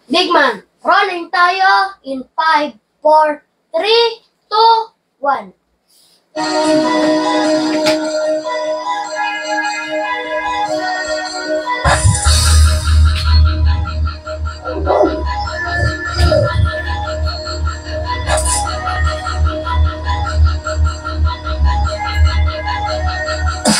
Big man, rolling tayo in 5, 4, 3, 2, 1.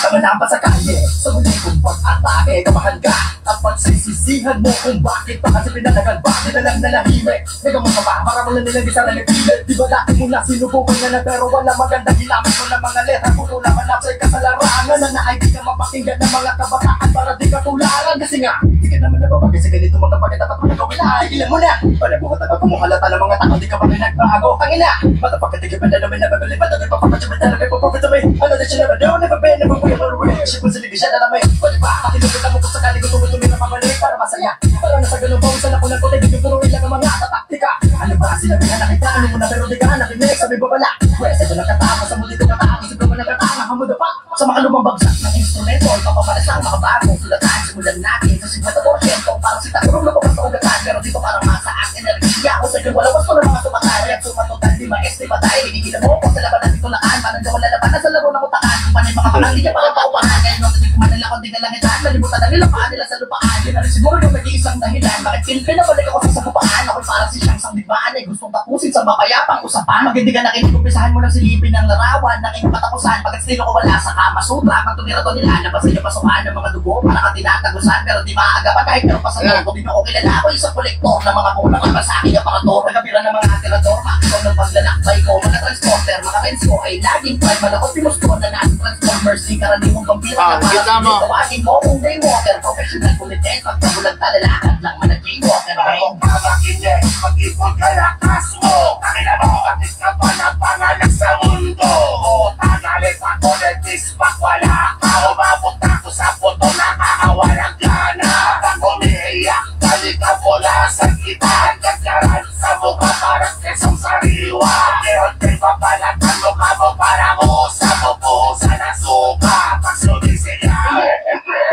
Kamanapan sa kalye, sa muli kong pag-atake, kamahan ka at pagsisisihan mo kung bakit pa kasi pinanagal, bakit na lang nalahimik. Nagamang ka ba, para mo lang nilang isa lang ipilit. Di ba dati mo na sinubukan na pero wala maganda, ginamit mo na mga letra, puto naman na sa'y kasalarangan na naibig ka mapakinggan ng mga kabataan para di ka tularan. Kasi nga, di ka naman nababagay sa ganito mga bagay, dapat mo nagawin na, igilan mo na. Wala mo katagal kung mukhalata ng mga tao, di ka pa rin nagbago. Tangina, matapagkatigil pa na naman nababali, matapagkatigil pa papatsamin na namin papapitamin. Ano na siya naman, never been, never will. Siya po sa libisya na namin. Pwede ba? Matinupit mo kung sakali ko tumutuli na pabalik para masaya. Para nasa ganun pa usan ako ng kote, di puruin lang ang mga tataktika. Ano ba sinabi na nakita? Ano mo na pero di ka nakinig? Sabi ba pala? Pwede ito nakatama sa muli ko katama. Isip ko ba nakatama? Hamuda pa sa mga lumabagsak ng instrumento. Ipapapalasang mga bagong sulatan. Simulan natin sa 50% parang si Takurong na pagkakagatan. Pero dito parang masa akin enerhiya. Kung sa'yo wala wasto ng mga sumatari at sumatotal di maeste patay. Hinigil mo ko sa laban natin tulaan. Parang gawa lalaban sa laro ng utakan. Kung panay mga panang di niya parang paupahan. Ngayon nung hindi kumanala ko di na langitan. Malimutan na nilapaan nila sa lupaan. Yun na rin siguro yung nag-iisang dahilan. Bakit pinabalik ako sa sagupaan? Ako'y parang si Siyang Sangbibaan. Ay gustong tapusin sa mapayapang usapan. Magindi ka nakinig, umpisahan mo ng silipin ng larawan. Nakinig patapusan. Pagkat stilo ko wala sa Kama Sutra. Pag tumira to nila, labas sa inyo pasukan ng mga dugo. Para ka tinatagusan. Pero di maagapan kahit pero pasanong. Kung di mo ko kilala ako isang kolektor na mga pulang at masakin yung parator. Nagapira ng mga tirador. Makakaw ng paglalakbay ko. Mga transporter, mga friends ko ay laging try. Malakot pinustuan na nasa transformers. Di karaniwang pampira na para tawagin mo kung day water. Professional kulitin. Pagkabulag talalakad lang man ang jaywalker. Kung mamakinig, mag-ipon ka lakas mo. Kakila mo, atis ka pa na pangalan sa mundo. O tagalit ako na dispak, wala ka. Umabot ako sa puto, nakakawalang gana. Pag umiiyak, balik ka mula sa gitan. Kagaran sa mukha parang kesong sariwa. Hindi papalatan mo ka mo para mo sa pupusa na suka. Pag sumisigaw,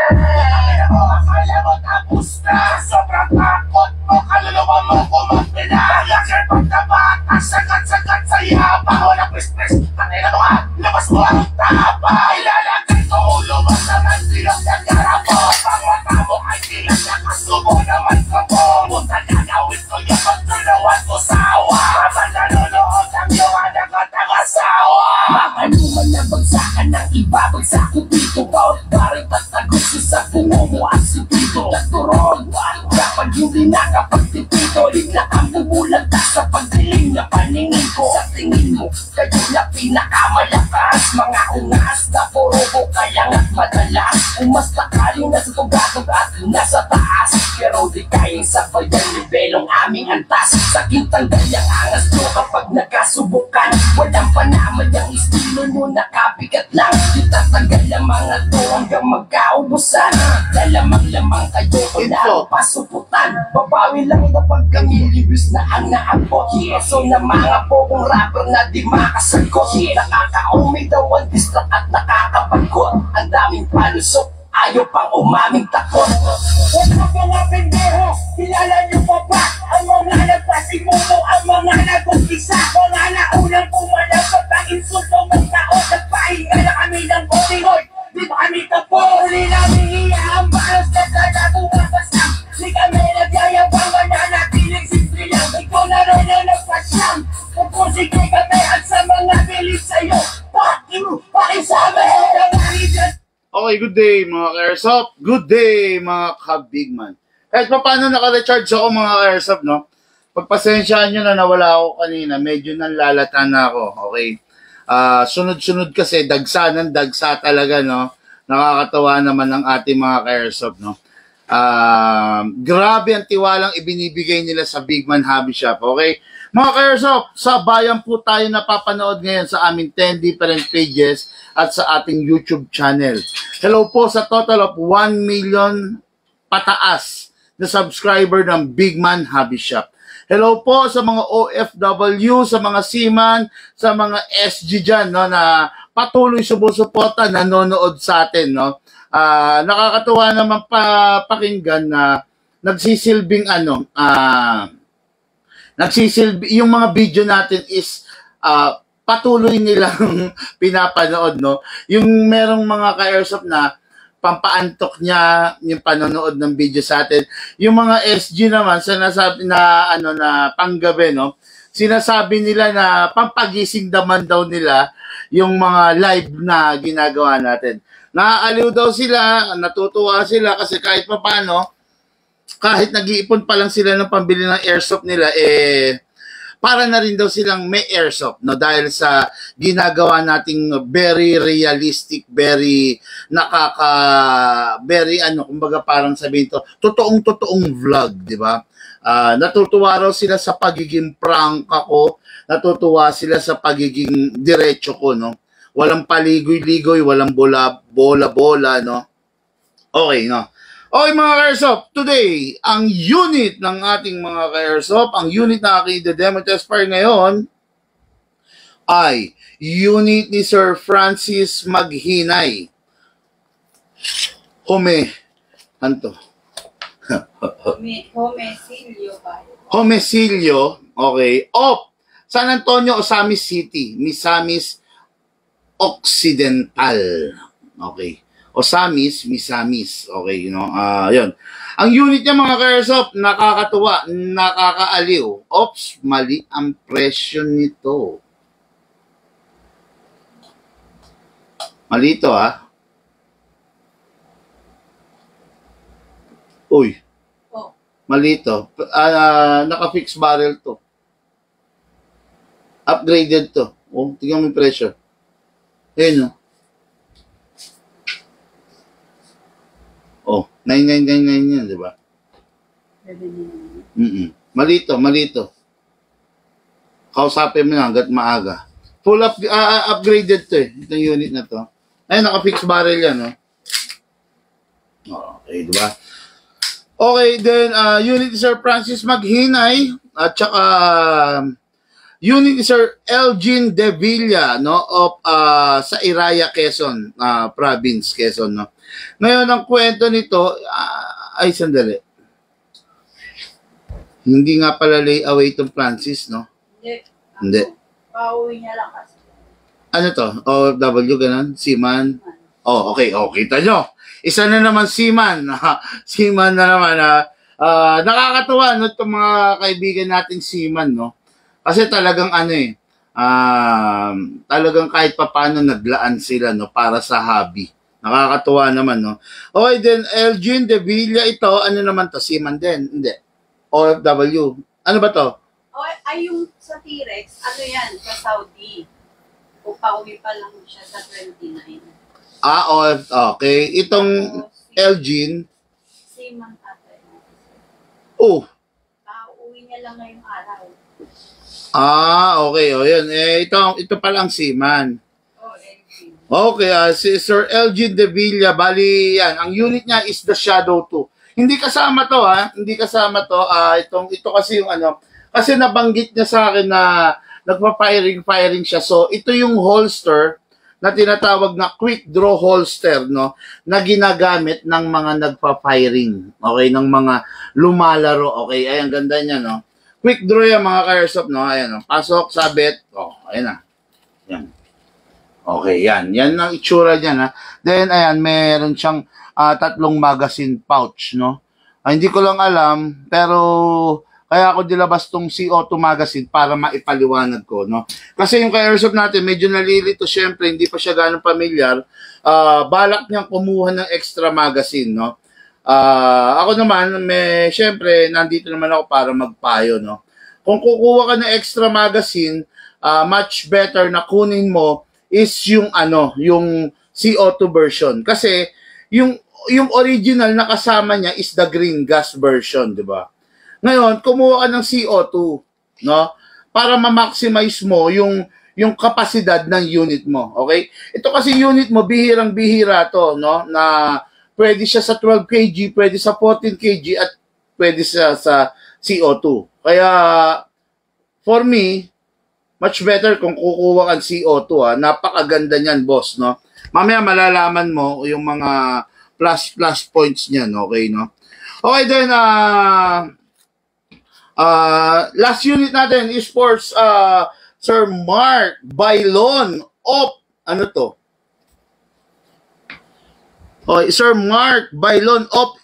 kakila mo, akala mo tapos na. Sobrang takot mo, kaluluwa mo kumapila. Lakir pagkabata, sagat-sagat sa yapa. Walang pres-pres, kanina mo nga, labas mo ang tapa. Ilalagay ko ulo mo sa mandilong ng garapo. Pang mata mo ay tilang nakasubo naman ka po. Punta gagawin ko yung pagtulungan ko sawa. Habang nanonood ang iyong anak at ang asawa. Makanuman na bagsakan ng iba, bagsak ko dito. Bawat barit at tagusin sa bungo mo ang sipito. Naturog, kapag hindi nakapagtipito, ligla ang bubulagta sa pagdilim na paningin ko. Sa tingin mo, kayo na pinakamalakas. Mga ungas na puro kaya nga't madalas. Umasta kayo nasa tugatog at nasa taas. Pero di kayang sabay ang nivelong aming antas. Sakit tanggal yung angas mo kapag nagkasubukan. Walang panamay ang estilo mo, nakabigat lang. Itatanggal ang mga to hanggang magkaubusan. Lalamang-lamang kayo ko na pasuputan. Babawi lang na pag kami libis na ang naabot. So na mga pokong rapper na di makasagot. Nakakaumay daw ang distract at nakakapagod. Ang daming palusok, ayaw pang umaming takot. Huwag na mga pendeho, kilala niyo pa ba? Ang mga nagpasimuno, ang mga nag-umpisa. Mga naunang pumalagot ang insulto ng tao. Nagpahinga na kami ng bodyhoy. Di ba kami tapo? Huli namin iya ang balas na talabumakas lang. Di kami nagyayabang, mananatiling simple lang. Ikaw na rin ang nagpasyang. Pupusigay kami at sa mga bilis sa'yo. Fuck you! Pakisabi! Okay, good day mga ka-airsoft. Good day mga ka-bigman. Kahit pa paano naka-recharge ako mga ka-airsoft, no? Pagpasensyaan nyo na nawala ako kanina, medyo nanlalata na ako, okay? Sunod-sunod kasi, dagsa talaga, no? Nakakatawa naman ang ating mga ka-airsoft, no? Grabe ang tiwalang ibinibigay nila sa Bigman Hobby Shop, okay? Mga ka-airsoft, sa bayan po tayo napapanood ngayon sa aming 10 different pages at sa ating YouTube channel. Hello po sa total of 1 million pataas na subscriber ng Bigman Hobby Shop. Hello po sa mga OFW, sa mga seaman, sa mga SG dyan, no, na patuloy sumusuporta, nanonood sa atin. No? Nakakatuwa naman pakinggan na nagsisilbing yung mga video natin is patuloy nilang pinapanood, no? Yung merong mga ka-airsoft na pampaantok niya yung panonood ng video sa atin. Yung mga SG naman, sinasabi na, na panggabi, no? Sinasabi nila na pampagising naman daw nila yung mga live na ginagawa natin. Naaaliw daw sila, natutuwa sila kasi kahit pa paano, kahit nag-iipon pa lang sila ng pambili ng airsoft nila, para na rin daw silang may airsoft, no? Dahil sa ginagawa nating very realistic, very kumbaga parang sabihin to, totoong vlog, di ba? Natutuwa raw sila sa pagiging prank ako, natutuwa sila sa pagiging diretso ko, no? Walang paligoy-ligoy, walang bola-bola, no? Okay, no? Okay mga ka-airsoft, today, ang unit ng ating mga ka-airsoft, ang unit na aking demo test fire ngayon ay unit ni Sir Francis Maghinay. Homesilio, okay, of San Antonio, Osamis City, Misamis Occidental, okay. Osamis, Misamis. Okay, you know, yun. Ang unit niya mga ka-airsoft, nakakatuwa, nakakaaliw. Ops, mali ang presyo nito. Mali ito, ha? Uy. Oh. Mali ito. Naka-fix barrel to. Upgraded to. Oh, tingnan mo yung presyo. Ayun, no? Oh, 9999 yan, di ba? Malito. Kausapin mo na hanggat maaga. Full upgraded to eh. Itong unit na to. Ayun, naka-fix barrel yan, no? Okay, di ba? Okay, then, unit ni Sir Francis Maghinay, at saka, unit ni Sir Elgin De Villa, no? Of, sa Iraya, Quezon, province, Quezon, no? Ngayon, ang kwento nito, ay sandali. Hindi nga pala layaway itong Francis, no? Hindi. Pauwi niya lang kasi. Ano to? OFW, ganun? Seaman? Oh, okay. Oh, kita nyo. Isa na naman Seaman. Seaman na naman. Nakakatuwa, no? Itong mga kaibigan nating Seaman, no? Kasi talagang talagang kahit papaano naglaan sila, no? Para sa hobby. Nakakatuwa naman, no? Okay, then, Elgin De Villa, ito, ano naman to? Seaman din? Hindi. OFW. Ano ba to? Ay, yung sa T-Rex, ano yan, sa Saudi. O pauwi pa lang siya sa 29. Okay. Itong Elgin. Seaman ata. Oh. Uwi niya lang ngayong araw. Okay. O, yun. Ito palang Seaman. Elgin. Okay, si Sir Elgin De Villa, bali yan. Ang unit niya is the Shadow 2. Hindi kasama to, ha? Hindi kasama to. Ito kasi yung kasi nabanggit niya sa akin na nagpa-firing siya. So, ito yung holster na tinatawag na quick draw holster, no? Na ginagamit ng mga nagpa-firing. Okay, ng mga lumalaro. Okay, ay ang ganda niya, no? Quick draw yan, mga ka-airsoft, no? Ayan, no? Pasok, sabit. Oh, ayan na. Yan. Okay, yan. Yan ang itsura niya, na. Then, ayan, meron siyang 3 magazine pouch, no? Hindi ko lang alam, pero kaya ako dilabas tong CO2 magazine para maipaliwanag ko, no? Kasi yung ka-airsoft natin, medyo nalilito, syempre, hindi pa siya ganong pamilyar. Balak niyang kumuha ng extra magazine, no? Ako naman, syempre, nandito naman ako para magpayo, no? Kung kukuha ka ng extra magazine, much better na kunin mo is yung yung CO2 version. Kasi yung original na kasama niya is the green gas version, di ba? Ngayon, kumuha ka ng CO2, no? Para ma-maximize mo yung kapasidad ng unit mo, okay? Ito kasi unit mo, bihirang-bihira to, no? Na pwede siya sa 12 kg, pwede sa 14 kg, at pwede siya sa CO2. Kaya, for me, much better kung kukuha kang CO2, ha? Napakaganda niyan, boss, no? Mamaya malalaman mo yung mga plus points niyan, okay, no? Okay then, last unit natin is sports, Sir Mark Bailon of, ano to? Okay, Sir Mark Bailon of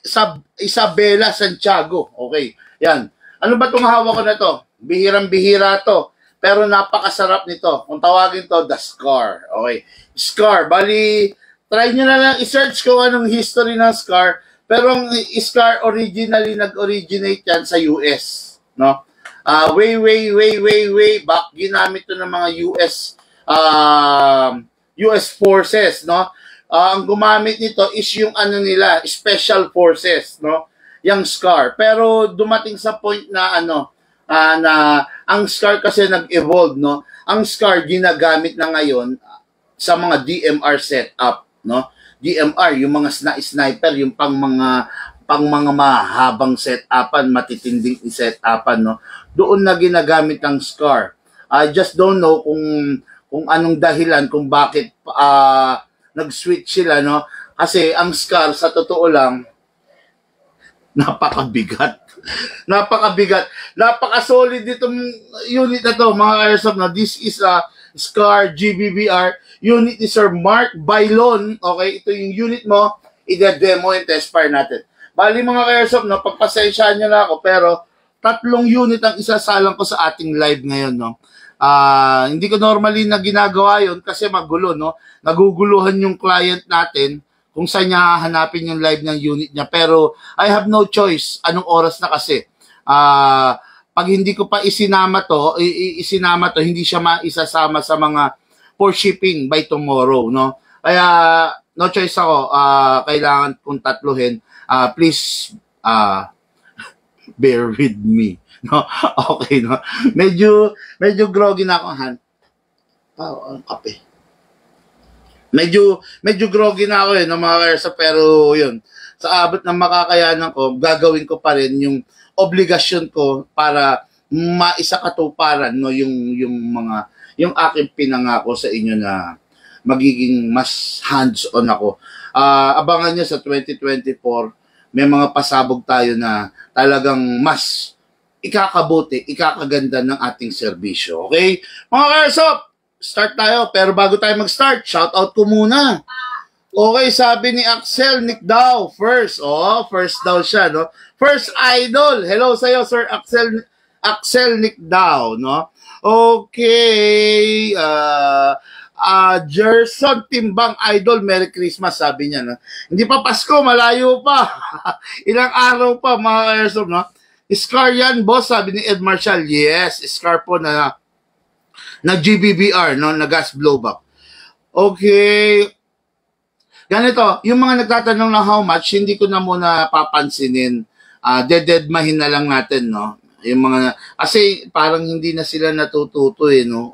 Isabela, Santiago. Okay, yan. Ano ba itong hawak ko na to? Bihirang-bihira to. Pero napakasarap nito. Kung tawagin to, The Scar. Okay, Scar. Bali, try nyo na lang i-search kung anong history ng Scar. Pero ang Scar originally nag-originate yan sa US. No? Way back, ginamit to ng mga US forces, no? Ang gumamit nito is yung ano nila, special forces, no? Yung Scar. Pero dumating sa point na ano, na ang Scar kasi nag-evolve, no? Ang Scar ginagamit na ngayon sa mga DMR setup, no? DMR, yung mga sniper, yung pang mga mahabang setupan, matitinding setupan, no? Doon na ginagamit ang Scar. I just don't know kung anong dahilan kung bakit nag-switch sila, no? Kasi ang Scar, sa totoo lang, napakabigat. Napakabigat. Napaka-solid ditong unit na to, mga airsoft, na this is a Scar GBBR unit ni Sir Mark Bailon. Okay, ito yung unit mo, i-demo and test fire natin. Bali mga airsoft, no, pagpasensyahan nyo na ako, pero 3 unit ang isasalang ko sa ating live ngayon, no? Hindi ko normally na ginagawa yun kasi magulo, no? Naguguluhan yung client natin kung saan niya hahanapin yung live ng unit niya. Pero I have no choice. Anong oras na kasi? Pag hindi ko pa isinama to, hindi siya maisasama sa mga for shipping by tomorrow, no? Kaya no choice ako. Kailangan kong tatluhin. Please bear with me. No? Okay, no? Medyo groggy na ako, Han. Ang kape. Medyo groggy na ako no, mga Kersa, pero yun. Sa abot ng makakayanan ko, gagawin ko pa rin yung obligasyon ko para maisakatuparan, no, yung aking pinangako sa inyo na magiging mas hands-on ako. Abangan nyo sa 2024, may mga pasabog tayo na talagang mas ikakabuti, ikakaganda ng ating serbisyo. Okay? Mga Kersop, start tayo. Pero bago tayo mag-start, shoutout ko muna. Okay, sabi ni Axel Nick daw, first. First daw siya, no? First idol. Hello sa'yo, Sir Axel Nick daw, no? Okay. Gerson Timbang Idol, Merry Christmas, sabi niya, no? Hindi pa Pasko, malayo pa. Ilang araw pa, mga Kersop, no? Scar yan, boss, sabi ni Ed Marshall. Yes, Scar po na GBBR, no, na gas blowback. Okay. Ganito, yung mga nagtatanong na how much, hindi ko na muna papansinin. Dededmahin na lang natin, no. Yung mga, kasi parang hindi na sila natututo, no.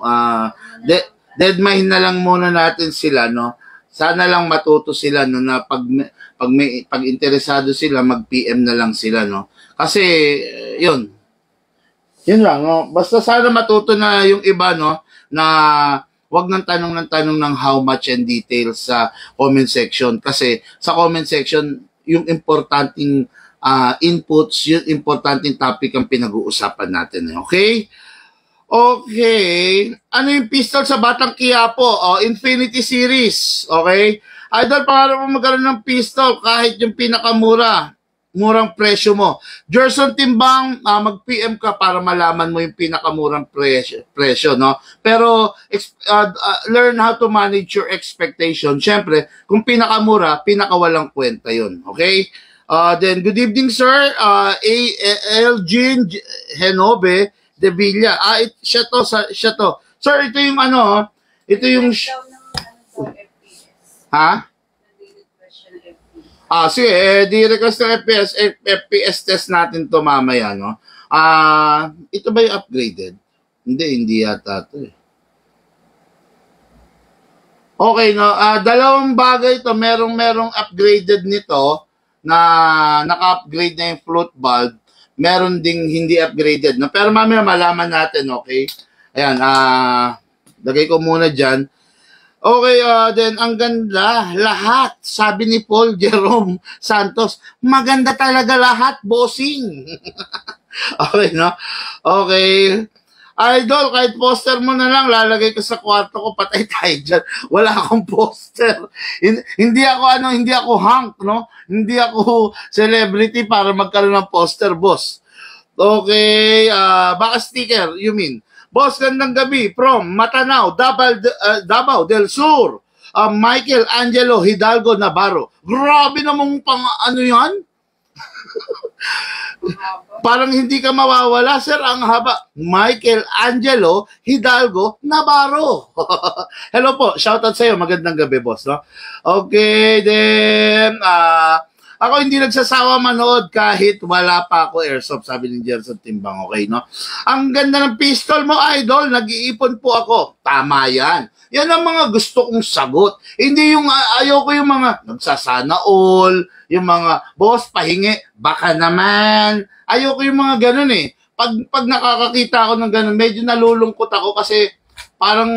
Dedmahin na lang muna natin sila, no. Sana lang matuto sila, no, na pag interesado sila, mag-PM na lang sila, no. Kasi, yun lang, no? Basta sana matuto na yung iba, no, na wag nang tanong ng how much and details sa comment section. Kasi sa comment section, yung importanteng inputs, yung importanteng topic ang pinag-uusapan natin. Okay? Okay. Ano yung pistol sa Batang Quiapo? Infinity Series. Okay? Idol, para mo magkaroon ng pistol kahit yung murang presyo mo. Gerson Timbang, mag-PM ka para malaman mo yung pinakamurang presyo, no? Pero learn how to manage your expectation. Siyempre, kung pinakamura, pinakawalang kwenta yun. Okay? Then, good evening, sir. Elgin Henobe de Villa. Siya to. Sir, ito yung ano, ito yung... Ha? Sige, di-request ng FPS test natin to mamaya, no? Ito ba yung upgraded? Hindi yata ito eh. Okay, no? Dalawang bagay ito. Merong upgraded nito na naka-upgrade na yung float valve. Meron ding hindi upgraded, no? Pero mamaya malaman natin, okay? Ayan, lagay ko muna dyan. Okay, then ang ganda, lahat, sabi ni Paul Jerome Santos, maganda talaga lahat, bossing. Okay, no? Okay. Idol, kahit poster mo na lang, lalagay ko sa kwarto ko, patay tayo dyan. Wala akong poster. Hindi ako hunk, no? Hindi ako celebrity para magkaroon ng poster, boss. Okay, baka sticker, you mean? Boss, gandang gabi from Matanao, Davao del Sur. Michael Angelo Hidalgo Navarro. Grabe namang ano yan? Parang hindi ka mawawala, sir. Ang haba. Michael Angelo Hidalgo Navarro. Hello po. Shoutout sa'yo. Magandang gabi, boss. No? Okay, then, ako hindi nagsasawa manood kahit wala pa ako airsoft, sabi ni Gerson Timbang, okay, no? Ang ganda ng pistol mo, idol, nag-iipon po ako. Tama yan. Yan ang mga gusto kong sagot. Hindi yung, ayoko yung mga nagsasana all, yung mga, boss, pahingi, baka naman. Ayoko yung mga ganun eh. Pag nakakakita ako ng ganun, medyo nalulungkot ako kasi parang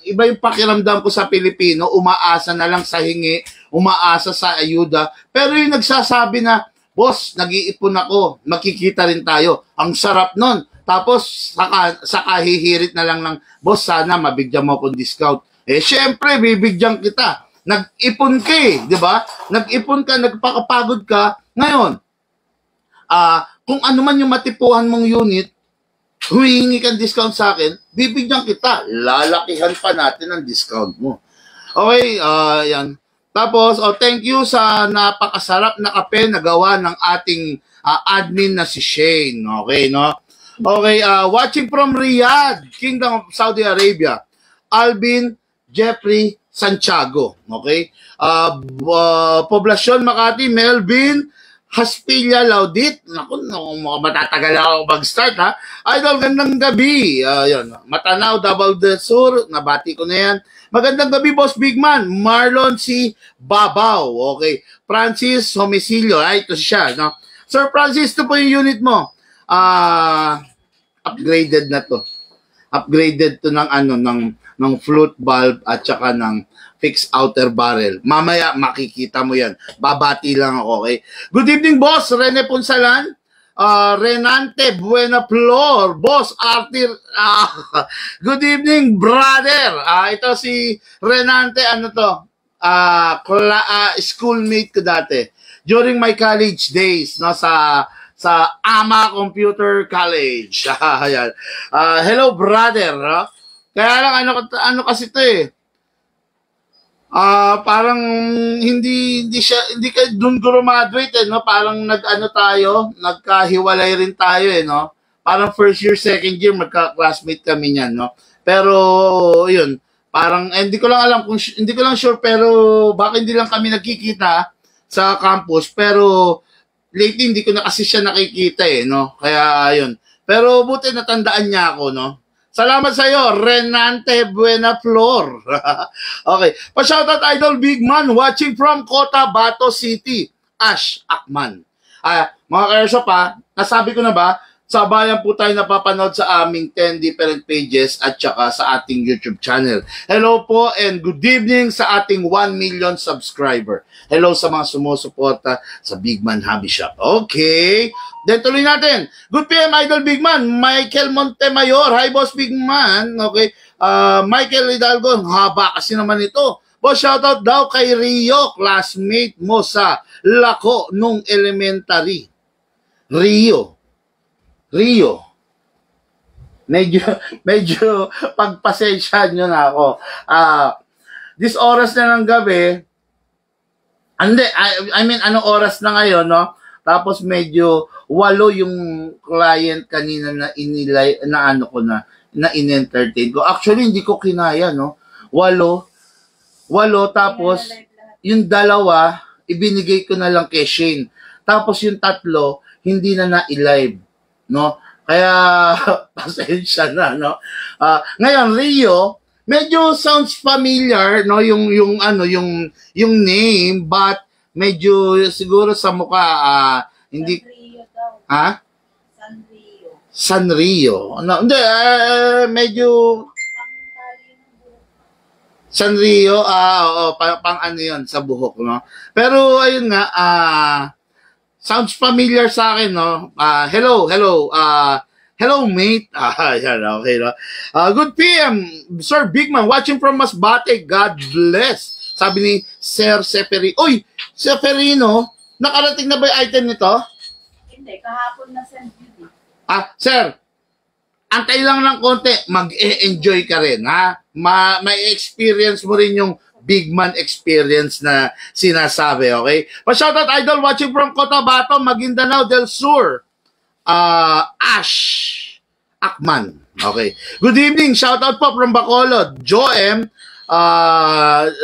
iba yung pakiramdam ko sa Pilipino, umaasa na lang sa hingi, umaasa sa ayuda. Pero yung nagsasabi na, boss, nag-iipon ako, makikita rin tayo. Ang sarap nun. Tapos, saka hihirit na lang ng, boss, sana mabigyan mo akong discount. Eh, syempre, bibigyan kita. Nag-ipon ka eh, di ba? Nag-ipon ka, nagpakapagod ka. Ngayon, kung ano man yung matipuhan mong unit, humihingi kang discount sa akin, bibigyan kita. Lalakihan pa natin ang discount mo. Okay, yan. Tapos, thank you sa napakasarap na kape na gawa ng ating admin na si Shane. Okay, no? Okay, watching from Riyadh, Kingdom of Saudi Arabia, Alvin Jeffrey Santiago. Okay? Poblasyon Makati, Melvin Haspilla Laudit. Naku, matatagal ako mag-start, ha? Idol, gandang gabi. Yan. Matanao, Davao del Sur. Nabati ko na yan. Magandang gabi, Boss Bigman. Marlon C. Babaw. Okay. Francis Homicilio. Ito siya. No? Sir Francis, ito po yung unit mo. Upgraded na to. Upgraded to ng flute valve at saka ng fixed outer barrel. Mamaya makikita mo yan. Babati lang ako, okay? Good evening, boss. Rene Punsalan. Renante Buena Flor. Boss Arthur. Good evening, brother. Ito si Renante, ano to? Schoolmate ko dati. During my college days, no, sa AMA Computer College. Ayan. Hello, brother. No? Kaya lang, ano kasi ito eh. Parang hindi ka doon graduate eh, no? Parang nagkahiwalay rin tayo eh, no? Parang first year, second year, magka-classmate kami niyan, no? Pero, yun, parang, hindi ko lang sure, pero baka hindi lang kami nagkikita sa campus, pero lately hindi ko na kasi siya nakikita eh, no? Kaya, yun. Pero buti natandaan niya ako, no? Salamat sa iyo, Renante Buena Flor. Okay. Pa-shoutout Idol Big Man watching from Cotabato City, Ash Akman. Mga ka-airsoft nasabi ko na ba, sa bayan po tayo napapanood sa aming 10 different pages at saka sa ating YouTube channel. Hello po and good evening sa ating 1 million subscriber. Hello sa mga sumusuporta sa Big Man Hobby Shop. Okay. Then tuloy natin. Good PM Idol Big Man. Michael Montemayor. Hi Boss Big Man. Okay. Michael Hidalgo. Haba kasi naman ito. Boss, shoutout daw kay Rio, classmate mo sa Lako nung elementary. Rio. Medyo pagpasensya nyo na ako. This oras na ng gabi, I mean, anong oras na ngayon, no? Tapos medyo 8 yung client kanina na in-entertain ko. Actually, hindi ko kinaya, no? 8 tapos yung 2, ibinigay ko na lang kay Shane. Tapos yung 3, hindi na na-live. No? Kaya pasensya na, no? Ngayon Rio, medyo sounds familiar, no, yung name, but medyo siguro sa mukha hindi Sanrio daw. Sanrio. Sanrio. No, hindi medyo Sanrio, oo, pang ano yun, sa buhok, no? Pero, ayun nga, sounds familiar sa akin, no? Hello, mate. Yan, okay, no? Good PM, Sir Bigman, watching from Masbate, God bless. Sabi ni Sir Seferino. Uy, Seferino, nakarating na ba yung item nito? Hindi, kahapon na send yun. Sir, antay lang ng konti, mag-enjoy ka rin, ha? May experience mo rin yung big man experience na sinasabi, okay? Pa-shoutout idol watching from Cotabato, Maguindanao del Sur. Ash Akman. Okay. Good evening. Shoutout po from Bacolod. Joem.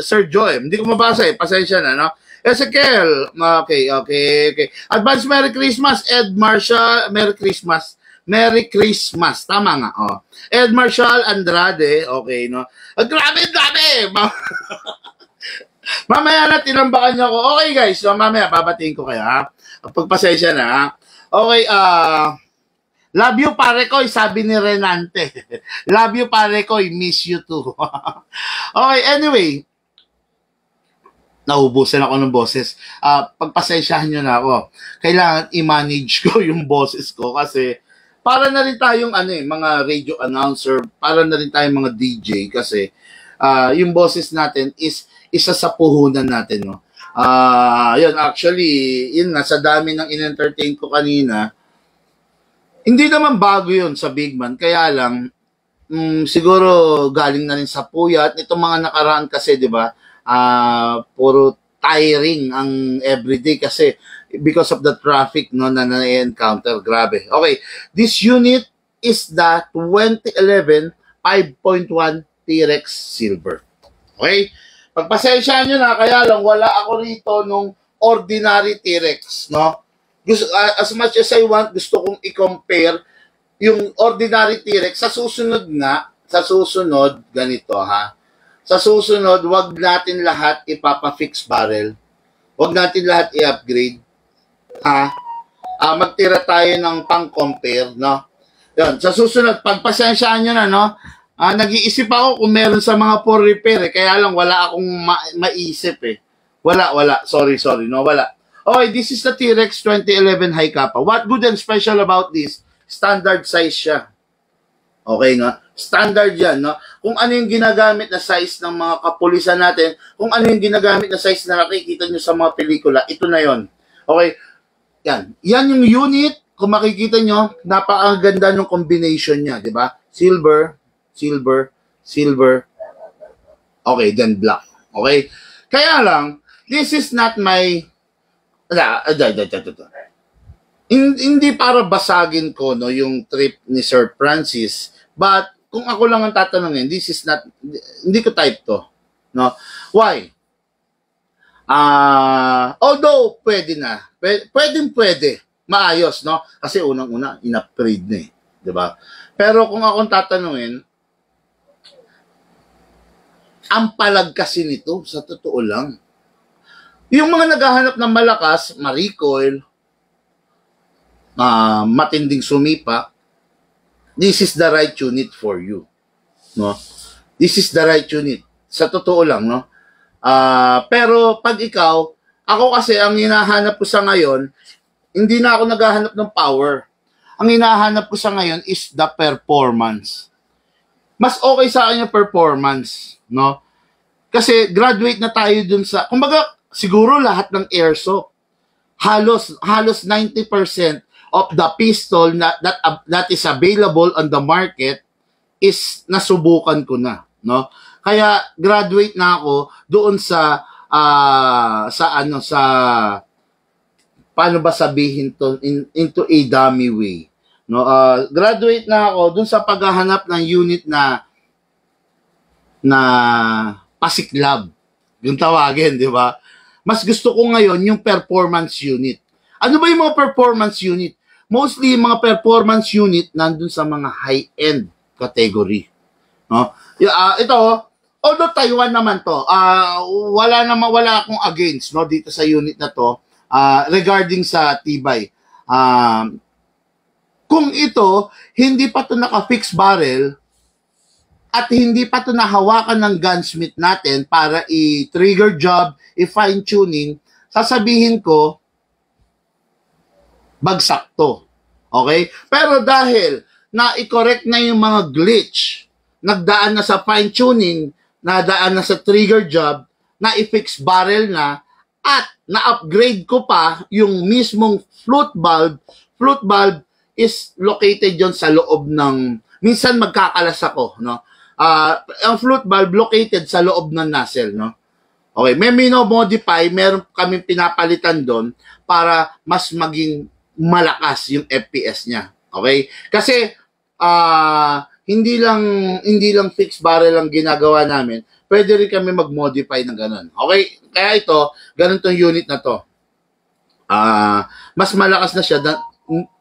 Sir Joem. Hindi ko mabasa eh. Pasensya na, no? Ezekiel. Okay. Advance Merry Christmas. Ed Marshall. Merry Christmas. Tama nga. Oh. Ed Marshall Andrade. Okay, no? Grabe. Mamaya na tinambakan niyo ako. Okay, guys. So, mamaya babatiin ko kayo, ha? Pagpasensya na, ha? Okay, love you, pare ko, sabi ni Renante. Love you, pare ko, miss you too. Okay, anyway. Naubusan ako ng boses. Pagpasensyahan nyo na ako. Kailangan i-manage ko yung boses ko kasi para na rin tayong mga radio announcer, para na rin tayong mga DJ kasi yung boses natin is isa sa puhunan natin, no? Yun, actually, yun nga, sa dami ng in-entertain ko kanina, hindi naman bago yun sa Big Man, kaya lang, siguro galing na rin sa puyat. Itong mga nakaraan kasi, di ba, puro tiring ang everyday kasi because of the traffic, no, na na-encounter. Grabe. Okay, this unit is the 2011 5.1 T-Rex Silver. Okay? Pagpasensyahan nyo na, kaya lang wala ako rito nung ordinary T-Rex, no? As much as I want, gusto kong i-compare yung ordinary T-Rex. Sa susunod, ganito, ha? Sa susunod, wag natin lahat ipapa-fix barrel. Wag natin lahat i-upgrade. Ha? Magtira tayo ng pang-compare, no? Yan. Sa susunod, pagpasensyahan nyo na, no? Nag-iisip ako kung meron sa mga for repair, kaya lang wala akong maisip, eh. Wala. Sorry, no? Wala. Okay, this is the T-Rex 2011 High Kappa. What good and special about this? Standard size siya. Okay, no? Standard yan, no? Kung ano yung ginagamit na size ng mga kapulisan natin, kung ano yung ginagamit na size na nakikita nyo sa mga pelikula, ito na yon. Okay? Yan. Yan yung unit. Kung makikita nyo, napakaganda ng combination niya, di ba? Silver. Okay, then black. Okay? Kaya lang, this is not my... Hindi para basagin ko, no, yung trip ni Sir Francis, but kung ako lang ang tatanungin, this is not, hindi ko type to, no? Why? Although pwede na, pwede, maayos, no? Kasi unang-una in-upgrade na, eh, 'di ba? Pero kung ako ang tatanungin, ang palag kasi nito, sa totoo lang. Yung mga naghahanap ng malakas, ma-recoil, matinding sumipa, this is the right unit for you. No? This is the right unit. Sa totoo lang, no? Pero pag ikaw, ako kasi ang hinahanap ko sa ngayon, hindi na ako naghahanap ng power. Ang hinahanap ko sa ngayon is the performance. Mas okay sa akin yung performance, no? Kasi graduate na tayo dun sa, kumbaga, siguro lahat ng airsoft, halos 90% of the pistol that is available on the market is nasubukan ko na, no? Kaya graduate na ako doon sa paano ba sabihin to, into a dummy way, no? Graduate na ako doon sa paghahanap ng unit na pasiklab, yung tawagin, di ba? Mas gusto ko ngayon yung performance unit. Ano ba yung mga performance unit? Mostly yung mga performance unit nandun sa mga high-end category. No? Ito, although Taiwan naman to, wala akong against, no, dito sa unit na to, regarding sa tibay. Kung ito, hindi pa to naka-fix barrel, at hindi pa ito nahawakan ng gunsmith natin para i-trigger job, i-fine tuning, sasabihin ko, bagsak to. Okay? Pero dahil na-correct na yung mga glitch, nagdaan na sa fine tuning, nadaan na sa trigger job, na-fix barrel na, at na-upgrade ko pa yung mismong flute valve. Flute valve is located yon sa loob ng, minsan magkakalas ako, no? Ang flute valve located sa loob ng nozzle, no? Okay, may mino-modify, meron kaming pinapalitan doon para mas maging malakas yung FPS niya. Okay? Kasi hindi lang fixed barrel ang ginagawa namin. Pwede rin kami mag-modify ng ganun. Okay? Kaya ito, ganun tong unit na to. Mas malakas na siya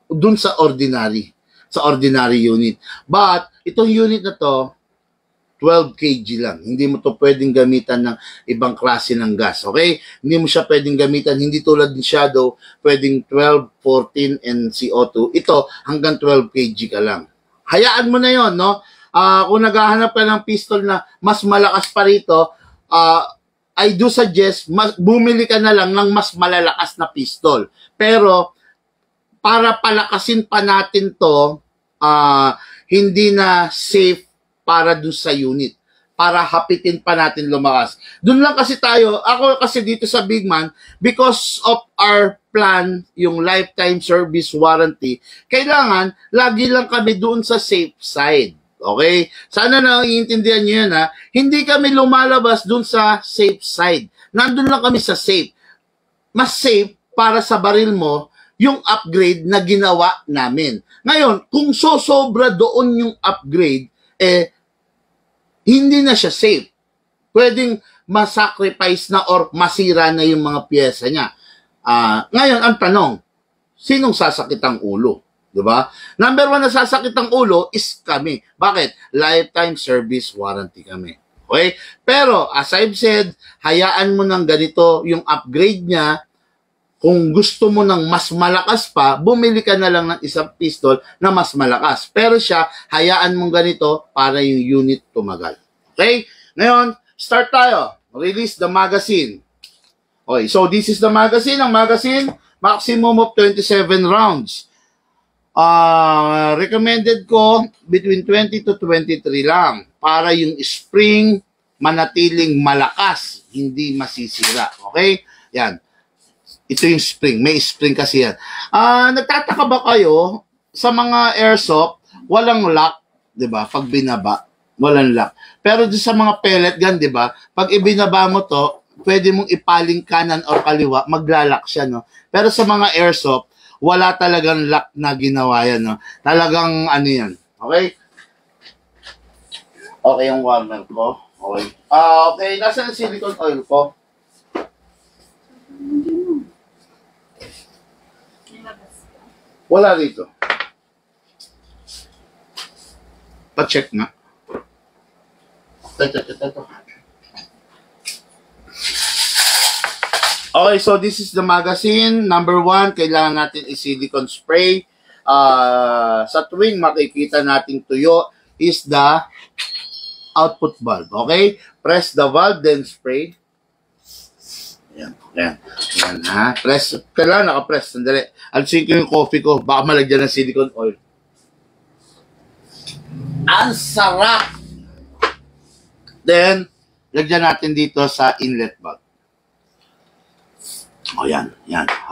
dun sa ordinary unit. But itong unit na to 12 kg lang. Hindi mo to pwedeng gamitan ng ibang klase ng gas. Okay? Hindi mo siya pwedeng gamitan. Hindi tulad ng Shadow, pwedeng 12, 14, and CO2. Ito, hanggang 12 kg ka lang. Hayaan mo na yon, no? Kung naghahanap ka ng pistol na mas malakas pa rito, I do suggest, bumili ka na lang ng mas malalakas na pistol. Pero, para palakasin pa natin to, hindi na safe para doon sa unit. Para hapitin pa natin lumakas. Doon lang kasi tayo, ako kasi dito sa Big Man, because of our plan, yung lifetime service warranty, kailangan, lagi lang kami doon sa safe side. Okay? Sana naiintindihan nyo yun, ha? Hindi kami lumalabas doon sa safe side. Nandun lang kami sa safe. Mas safe para sa baril mo, yung upgrade na ginawa namin. Ngayon, kung sosobra doon yung upgrade, hindi na siya safe. Pwedeng masacrifice na or masira na yung mga pyesa niya. Ngayon, ang tanong, sinong sasakit ang ulo? Diba? Number 1 na sasakit ang ulo is kami. Bakit? Lifetime service warranty kami. Okay? Pero, as I've said, hayaan mo ng ganito yung upgrade niya. Kung gusto mo ng mas malakas pa, bumili ka na lang ng isang pistol na mas malakas. Pero siya, hayaan mong ganito para yung unit tumagal. Okay? Ngayon, start tayo. Release the magazine. Okay, so this is the magazine. Ang magazine, maximum of 27 rounds. Recommended ko between 20 to 23 lang para yung spring manatiling malakas, hindi masisira. Okay? Yan. Ito yung spring. May spring kasi yan. Nagtataka ba kayo sa mga airsoft, walang lock, 'di ba? Pag binaba, walang lock. Pero doon sa mga pellet gun, 'di ba? Pag ibinaba mo 'to, pwede mong ipaling kanan or kaliwa, maglalak siya, no? Pero sa mga airsoft, wala talagang lock na ginawa yan, no? Talagang ano yan. Okay? Okay yung warmer ko. Okay. Okay, nasa ang silicone oil ko? Wala dito. Pa-check nga. Ito. Okay, so this is the magazine. Number 1, kailangan natin i-silicone spray. Sa tuwing makikita nating tuyo is the output valve. Okay? Press the valve, then spray. Yan, ha. Press. Kailangan naka-press. Sandali. Alisin ko yung coffee ko. Baka malagyan ng silicone oil. Ang sarap! Then, lagyan natin dito sa inlet valve. O, yan.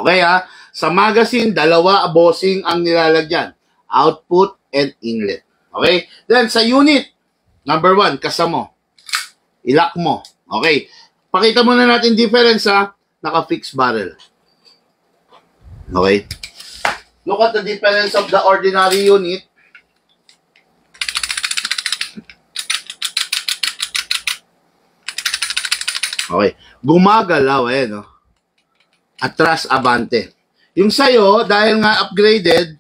Okay, ha. Sa magazine, 2 bossing ang nilalagyan. Output and inlet. Okay? Then, sa unit, number 1, kasamo. Ilock mo. Okay? Pakita muna natin difference, ha. Naka-fixed barrel. Okay? Look at the difference of the ordinary unit. Okay. Gumagalaw, no? Atras, abante. Yung sa'yo, dahil nga upgraded,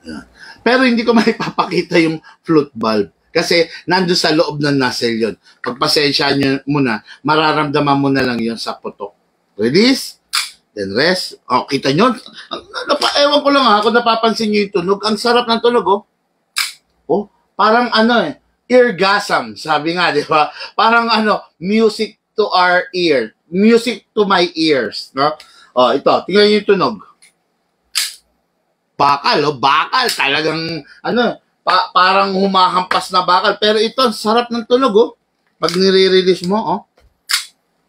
yan. Pero hindi ko maipapakita yung flute valve. Kasi nandun sa loob ng nozzle yun. Pagpasensya nyo muna, mararamdaman mo na lang yun sa putok. Release, then rest. O, kita nyo? Ewan ko lang, ha, kung napapansin nyo yung tunog. Ang sarap ng tunog, oh. Oh, parang eargasm, sabi nga, di ba? Parang music to our ear, music to my ears, no? Oh, ito, tingnan niyo yung tunog. Bakal, bakal, talagang, parang humahampas na bakal. Pero ito, sarap ng tunog, oh. Pag nire-release mo, oh.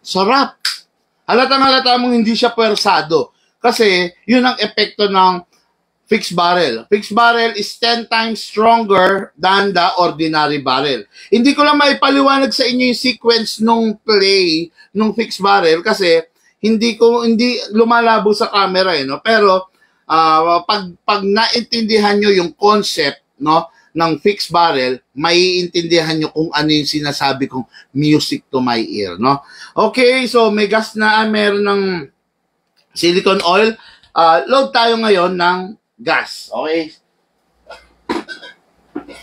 Sarap. Halata mong hindi siya pwersado. Kasi, yun ang epekto ng fixed barrel. Fixed barrel is 10 times stronger than the ordinary barrel. Hindi ko lang maipaliwanag sa inyo yung sequence nung play nung fixed barrel kasi hindi lumalabo sa camera no. Pero pag naintindihan nyo yung concept no ng fixed barrel, maiintindihan nyo kung ano yung sinasabi kong music to my ear no. Okay, so may gas na meron ng silicone oil. Load tayo ngayon ng gas, okay?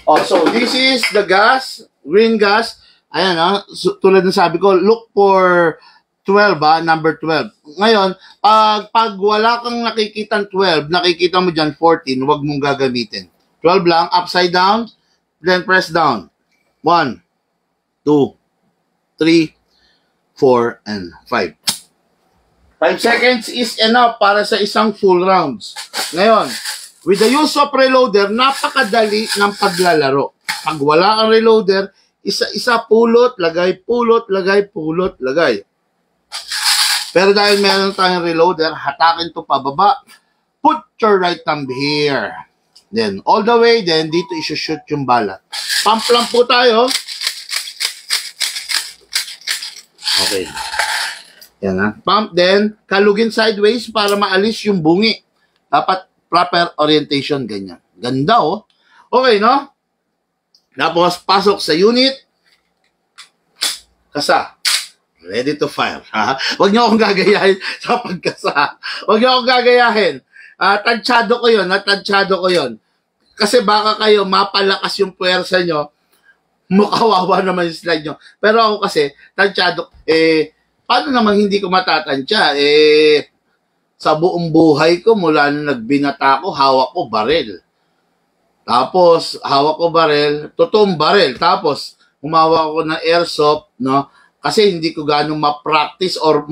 Oh, so this is the gas, green gas. Ayan, so, tulad ng sabi ko, look for 12, number 12. Ngayon, pag wala kang nakikitang 12, nakikita mo dyan 14, huwag mong gagamitin. 12 lang, upside down, then press down. 1, 2, 3, 4, and 5. 5 seconds is enough para sa isang full rounds. Ngayon, with the use of reloader, napakadali ng paglalaro. Pag wala kang reloader, isa-isa pulot, lagay, pulot, lagay. Pero dahil meron tayong reloader, hatakin to pababa. Put your right thumb here. Then, all the way, then dito isushoot yung bala. Pump lang po tayo. Okay. Yan pump, then kalugin sideways para maalis yung bungi. Dapat proper orientation, ganyan. Ganda, oh. Okay, no? Tapos, pasok sa unit. Kasa. Ready to fire. Huwag niyo akong gagayahin sa pagkasa. Huwag niyo akong gagayahin. Tansyado ko yun. Kasi baka kayo mapalakas yung puwersa nyo, makawawa naman yung slide nyo. Pero ako kasi, tansyado, paano naman hindi ko matatansya? Sa buong buhay ko, mula nung nagbinata ko, hawak ko barel. Tapos, totoong barel. Tapos, humawa ko ng airsoft, no? Kasi hindi ko ganong ma-practice or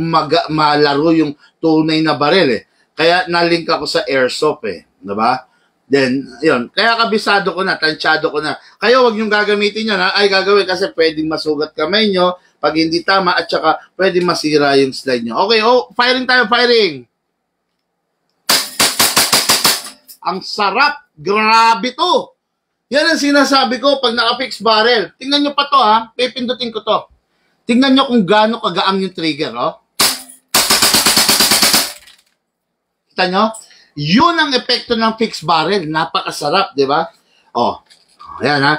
malaro yung tunay na barel, Kaya nalink ako sa airsoft, Diba? Then, yun. Kaya kabisado ko na, tansyado ko na. Kayo, wag niyong gagamitin yan, Ay, gagawin kasi pwedeng masugat kamay nyo pag hindi tama at saka pwedeng masira yung slide nyo. Okay, firing tayo, firing! Ang sarap! Grabe to! Yan ang sinasabi ko pag naka-fix barrel. Tingnan nyo pa to, Pipindutin ko to. Tingnan nyo kung gaano kagaang yung trigger, Kita nyo? Yun ang epekto ng fixed barrel. Napakasarap, di ba? Ayan,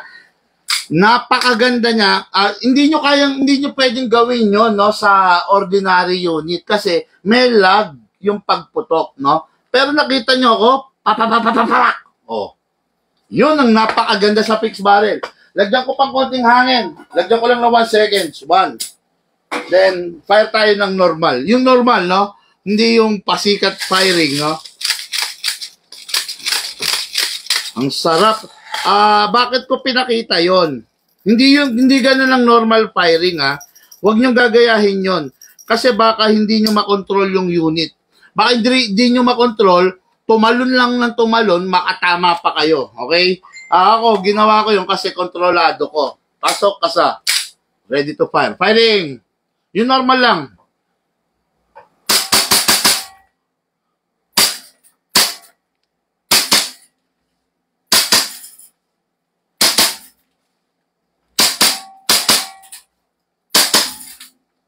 napakaganda niya. Hindi nyo pwedeng gawin yun, sa ordinary unit kasi may lag yung pagputok, Pero nakita nyo ako, yun ang napakaganda sa fixed barrel. Lagyan ko pang konting hangin. Lagyan ko lang na 1 seconds. 1. Then, fire tayo ng normal. Yung normal, Hindi yung pasikat firing, Ang sarap. Bakit ko pinakita yon? Hindi ganun ang normal firing, Huwag niyong gagayahin yon. Kasi baka hindi niyo makontrol yung unit. Baka hindi niyo makontrol, tumalon lang ng tumalon, makatama pa kayo. Okay? Ako, ginawa ko yung kasi kontrolado ko. Pasok, kasa. Ready to fire. Firing! Yung normal lang.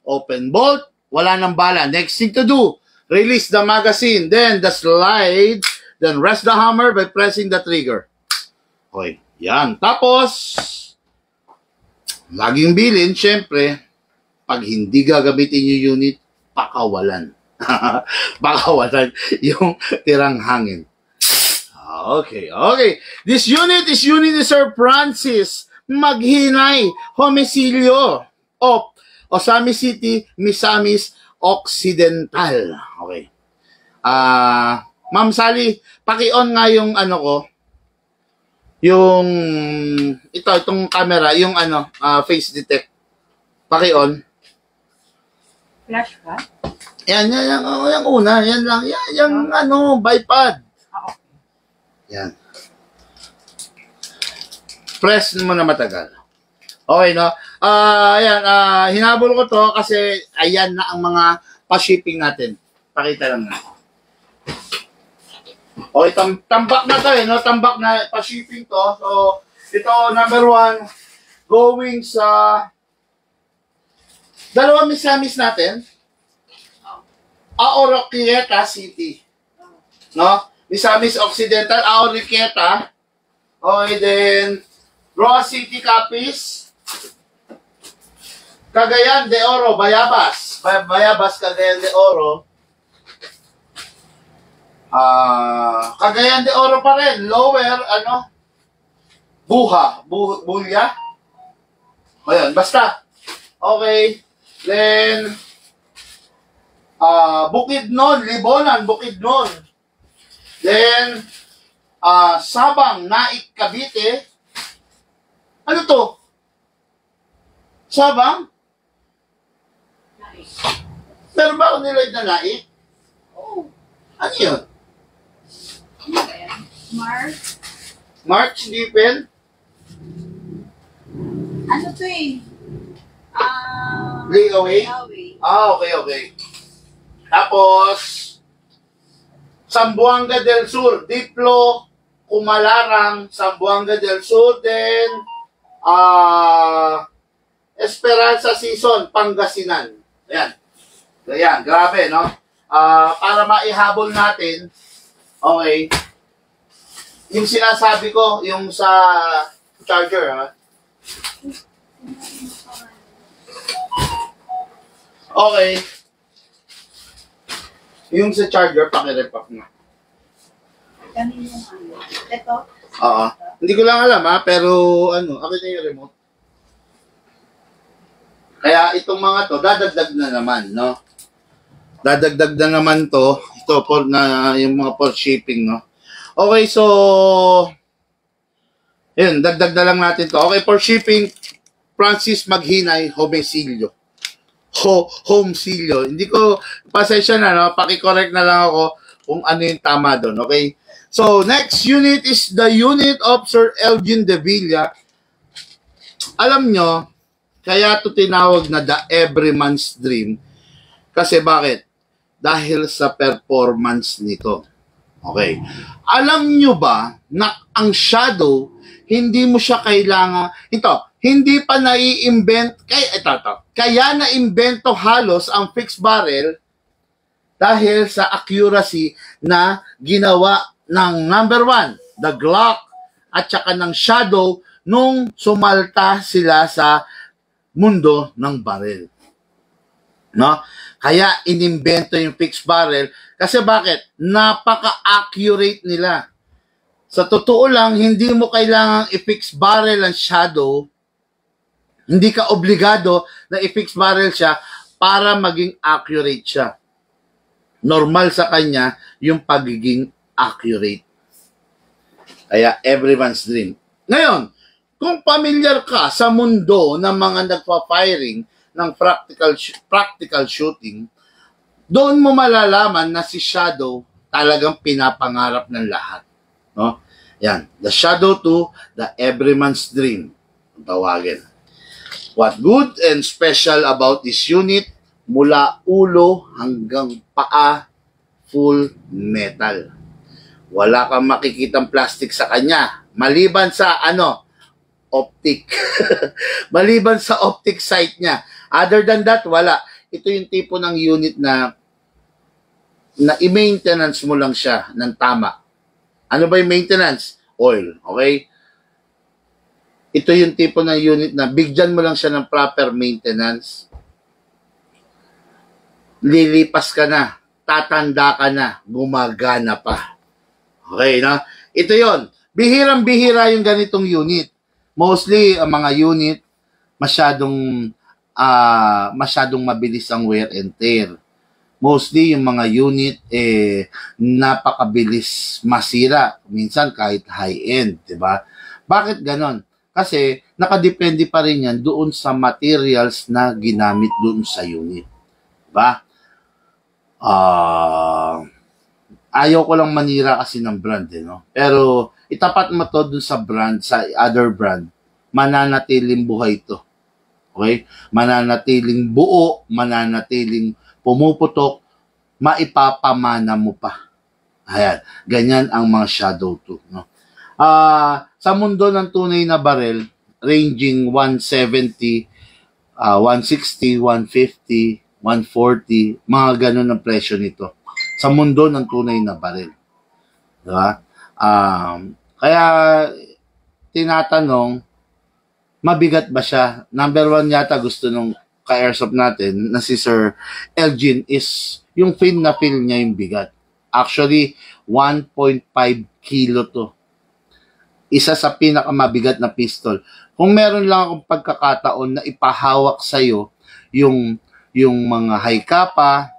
Open bolt. Wala nang bala. Next thing to do, release the magazine. Then the slide. Then rest the hammer by pressing the trigger. Okay, yan. Tapos, laging bilin, syempre, pag hindi gagamitin yung unit, pakawalan. Pakawalan yung tirang hangin. Okay. This unit is unit ni Sir Francis Maghinay, Homisilio of Osami City, Misamis Occidental. Okay. Ma'am Sally, paki-on nga yung ko. yung itong camera, yung face detect. Paki-on. Flash ka? Yan una. Yan lang. Yan, bipod. Okay. Yan. Press mo na matagal. Okay, no? Ayan, hinabol ko to kasi ayan na ang mga pa-shipping natin. Pakita lang na. Okay, tambak na to no? Tambak na pa-shipping to. So, ito, number 1, going sa dalawang misamis natin. Oroquieta City. No? Misamis Occidental, Oroquieta. Okay, then, Roa City, Capiz. Cagayan de Oro, Bayabas. Bayabas, Cagayan de Oro. Cagayan de Oro pa rin. Lower, Bulya. Ayan, basta. Okay. Then, Bukidnon, Libonan, Bukidnon. Then, Sabang, Naik, Cavite. Ano to? Sabang? Pero ba ako nilagay na Naik? Oh, Ano yun? ano ba yan? March? March, Dipel? Ano to eh? Layaway? Okay. Tapos, Zamboanga del Sur, Diplo, Kumalarang, Zamboanga del Sur, then, Esperanza Season, Pangasinan. Ayan, grabe, no? Para maihabol natin, okay, yung sinasabi ko, yung sa charger, ha? Okay. Yung sa charger, pakirepack na. Kanino ano? Ito? Oo. Hindi ko lang alam, ha? Pero, akin na yung remote. Kaya itong mga to, dadagdag na naman, no? Dadagdag na naman to. Ito, yung mga for shipping, no? Okay, so, yun, dagdag na lang natin to. Okay, for shipping, Francis Maghinay, Homicilio. Homicilio. Hindi ko, pasensya na, no? Paki-correct na lang ako kung ano yung tama doon, okay? So, next unit is the unit of Sir Elgin de Villa. Alam nyo, kaya ito tinawag na the Everyman's Dream. Kasi bakit? Dahil sa performance nito. Okay. Alam nyo ba na ang shadow, hindi mo siya kailangan, hindi pa nai-invent, kaya na-invento halos ang fixed barrel dahil sa accuracy na ginawa ng number 1, the Glock, at saka ng shadow nung sumalta sila sa mundo ng barrel. No? Kaya inimbento yung fixed barrel kasi bakit? Napaka-accurate nila. Sa totoo lang, hindi mo kailangang i-fix barrel ang shadow. Hindi ka obligado na i-fix barrel siya para maging accurate siya. Normal sa kanya yung pagiging accurate. Kaya everyone's dream. Ngayon, kung familiar ka sa mundo ng mga nagpa-firing ng practical shooting, doon mo malalaman na si Shadow talagang pinapangarap ng lahat. No? Yan. The Shadow 2, the Everyman's Dream. Tawagin. What good and special about this unit? Mula ulo hanggang paa, full metal. Wala kang makikitang plastic sa kanya. Maliban sa optic. Maliban sa optic sight niya. Other than that, wala. Ito yung tipo ng unit na i-maintenance mo lang siya ng tama. Ano ba yung maintenance? Oil. Okay? Ito yung tipo ng unit na bigyan mo lang siya ng proper maintenance. Lilipas ka na. Tatanda ka na. Gumagana pa. Okay, no? Ito yon. Bihirang-bihira yung ganitong unit. Mostly, ang mga unit, masyadong mabilis ang wear and tear. Mostly, yung mga unit, napakabilis masira. Minsan, kahit high-end, diba? Bakit ganon? Kasi nakadepende pa rin yan doon sa materials na ginamit doon sa unit. Diba? Ayaw ko lang manira kasi ng brand, no? Pero itapat mo to doon sa brand, sa other brand, mananatiling buhay to. Okay? Mananatiling buo, mananatiling pumuputok, maipapamana mo pa. Ayan, ganyan ang mga Shadow 2, no? Sa mundo ng tunay na barel, ranging 170, 160, 150, 140, mga ganun ang presyo nito. Sa mundo ng tunay na barel. Diba? Kaya, tinatanong, mabigat ba siya? Number 1 yata gusto nung ka-airsoft natin na si Sir Elgin is yung feel na feel niya yung bigat. Actually, 1.5 kilo to. Isa sa pinakamabigat na pistol. Kung meron lang akong pagkakataon na ipahawak sa'yo yung mga high kappa,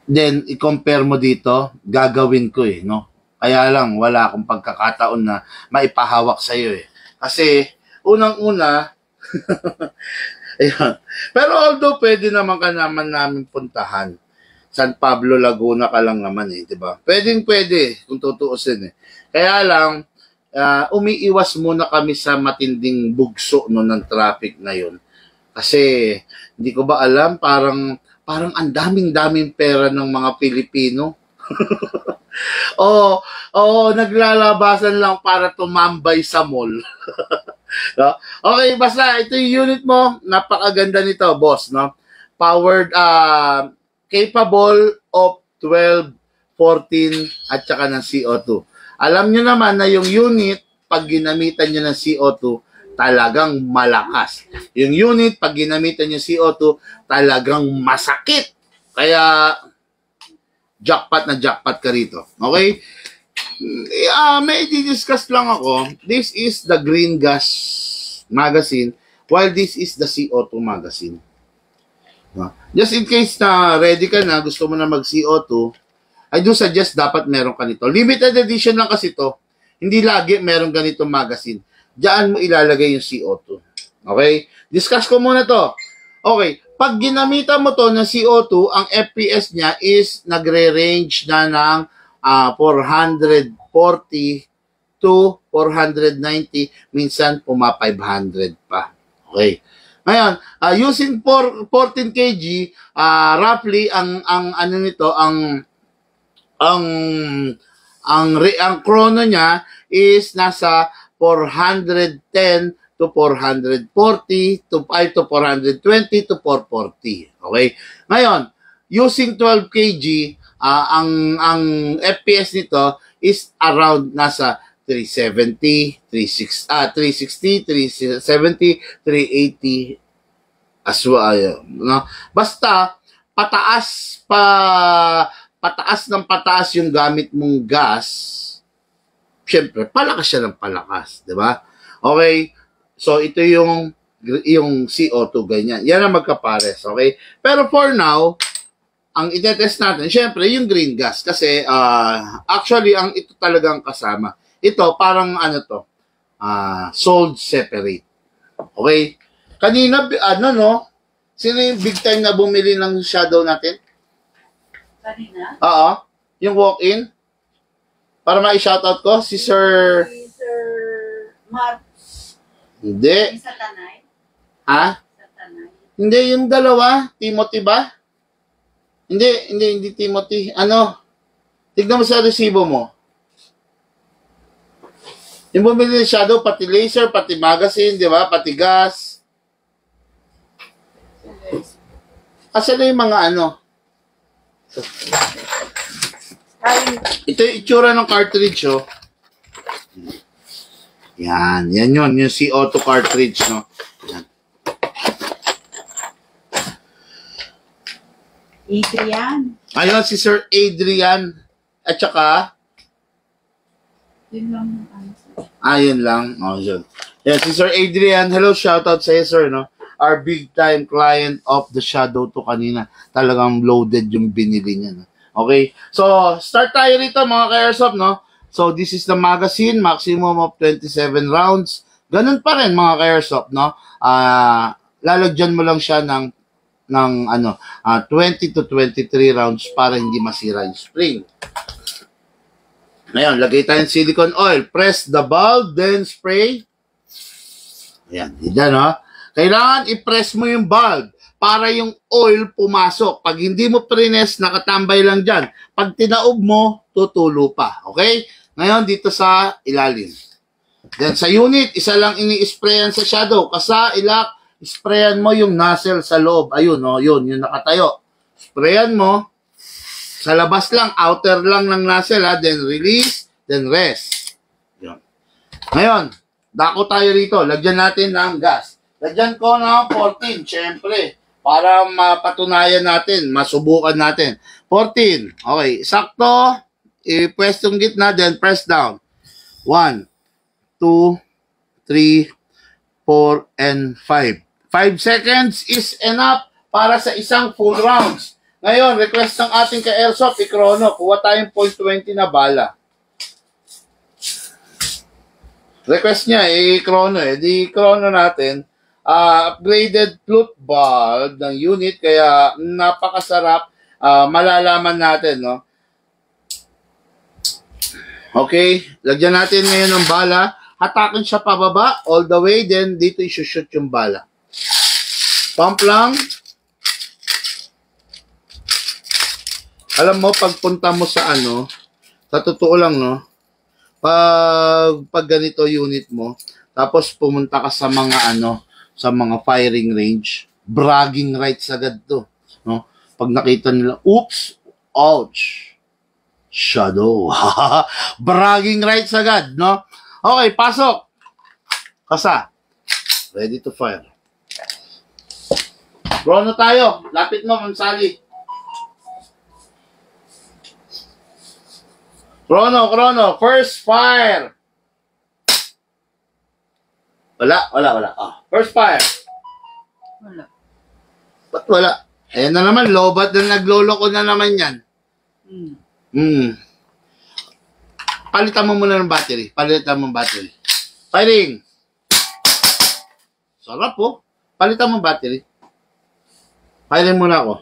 then i-compare mo dito, gagawin ko no? Kaya lang, wala akong pagkakataon na maipahawak sa'yo Kasi, unang-una, ayan. Pero although pwede naman ka namin puntahan, San Pablo, Laguna ka lang naman diba? Pwede kung tutuusin Kaya lang, umiiwas muna kami sa matinding bugso ng traffic na yun. Kasi, hindi ko ba alam, parang ang daming pera ng mga Pilipino. Naglalabasan lang para tumambay sa mall. Okay, basta ito yung unit mo, napakaganda nito, boss, no? Powered, capable of 12, 14, at saka ng CO2. Alam nyo naman na yung unit, pag ginamitan nyo ng CO2, talagang malakas. Yung unit, pag ginamitan nyo CO2, talagang masakit. Kaya, jackpot na jackpot ka rito. Okay? May discuss lang ako. This is the green gas magazine, while this is the CO2 magazine. Just in case na ready ka na, gusto mo na mag-CO2, I do suggest dapat meron ka nito. Limited edition lang kasi to. Hindi lagi meron ganitong magazine. Diyan mo ilalagay yung CO2. Okay? Discuss ko muna to. Okay. Pag ginamitan mo to ng CO2, ang FPS niya is nagre-range na ng 440 to 490. Minsan, 500 pa. Okay. Ngayon, using 14 kg, roughly ang chrono niya is nasa 410 to 440 to 420 to 440. Okay? Ngayon, using 12 kg, ang FPS nito is around nasa 370, 360, 370, 380 as well. No? Basta pataas yung gamit mong gas. Syempre, palakas siya ng palakas, 'di ba? Okay. So ito yung CO2 ganyan. Yan ang magkapares, okay? Pero for now, ang itetest natin, syempre yung green gas kasi actually ang ito talagang kasama. Ito, parang sold separate. Okay? Kanina, sino yung big time na bumili ng shadow natin? Kanina? Oo. Yung walk-in? Para ma-shoutout ko, si Sir... Si Sir Mark. Hindi. Sa Tanay? Ha? Sa Tanay. Hindi, yung dalawa. Timothy ba? Hindi Timothy. Tignan mo sa resibo mo. Yung bumili ng shadow, pati laser, pati magazine, di ba? Pati gas. Asan na yung mga Ito yung itsura ng cartridge, Yan yun. Yung CO2 cartridge, no? Yan. Adrian. Ayun, si Sir Adrian. At saka, Yun lang. ayun lang. Yun. Yan, si Sir Adrian. Hello, shoutout sa iyo, sir, no? Our big time client of the Shadow 2 kanina. Talagang loaded yung binili niya, no? Okay? So, start tayo rito, mga ka-airsoft, no? So, this is the magazine, maximum of 27 rounds. Ganun pa rin mga ka-airsoft, no? Lalagyan mo lang siya ng 20 to 23 rounds para hindi masira yung spring. Ngayon, lagay tayong silicone oil. Press the bulb, then spray. Ayan, yan, no? Kailangan i-press mo yung bulb para yung oil pumasok. Pag hindi mo prines, nakatambay lang dyan. Pag tinaob mo, tutulo pa. Okay? Ngayon, dito sa ilalim. Then, sa unit, isa lang ini-sprayan sa shadow. Kasa, ilak, sprayan mo yung nozzle sa loob. Ayun, no? Yun, yung nakatayo. Sprayan mo. Sa labas lang, outer lang ng nozzle, ha? Then, release, then rest. Yun. Ngayon, dako tayo rito. Lagyan natin ng gas. Lagyan ko ng 14, syempre. Para mapatunayan natin, masubukan natin. 14. Okay, sakto. I-press yung gitna, then press down. 1, 2, 3, 4, and 5. 5 seconds is enough para sa isang full rounds. Ngayon, request ng ating ka-airsoft, i-chrono. Kuha tayong .20 na bala. Request niya, i-chrono eh. Di-chrono natin. Upgraded flute bulb ng unit, kaya napakasarap. Malalaman natin, no? Okay, lagyan natin ngayon ng bala. Hatakin siya pababa, all the way, then dito i-shoot yung bala. Pump lang. Alam mo, pagpunta mo sa sa totoo lang, no? Pag ganito unit mo, tapos pumunta ka sa mga sa mga firing range, bragging rights agad to, no? Pag nakita nila, oops, ouch, shadow, bragging rights agad, no? Okay, pasok. Kasa, ready to fire. Chrono tayo, lapit mo, Ma'am Sally. Chrono, first fire. Wala. First fire. Wala. Ba't wala? Ayan na naman, lobat na nagloloko na naman yan. Palitan mo muna ng battery. Firing. Sarap po. Palitan mo battery. Firing muna ako.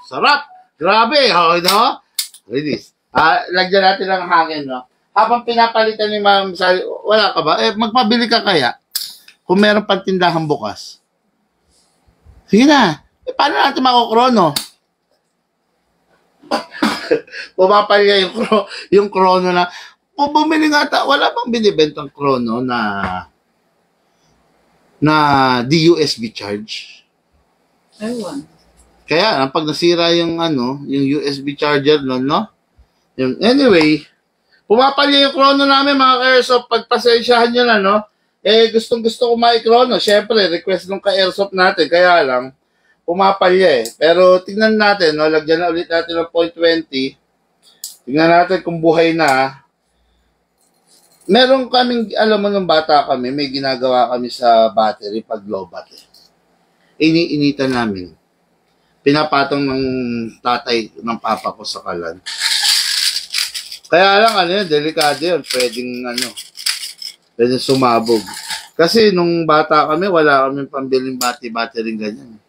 Sarap. Grabe. No? Release. Lagyan natin ng hangin, no? Habang pinapalitan ni Ma'am Sally, wala ka ba? Magpabili ka kaya? Kung meron pang tindahan bukas. Sige na. Paano natin makukrono? Pumapalya yung krono na. Bumili nga wala bang binibentang krono na DUSB charge? Ewan. Kaya, pag nasira yung yung USB charger nun, no? Anyway, pumapalya yung chrono namin, mga ka-airsoft. Pagpasensyahan nyo na, no? Gustong-gusto ko ma-chrono. Siyempre, request nung ka-airsoft natin. Kaya lang, pumapalya eh. Pero, tingnan natin, no? Lagyan na ulit natin ng .20. Tingnan natin kung buhay na. Meron kaming, alam mo, nung bata kami, may ginagawa kami sa battery pag low bat eh. Iniinitan namin. Pinapatong ng tatay ng papa ko sa kalan. Kaya lang delikado yun. Pwedeng sumabog. Kasi nung bata kami, wala kaming pambiling battery ganyan.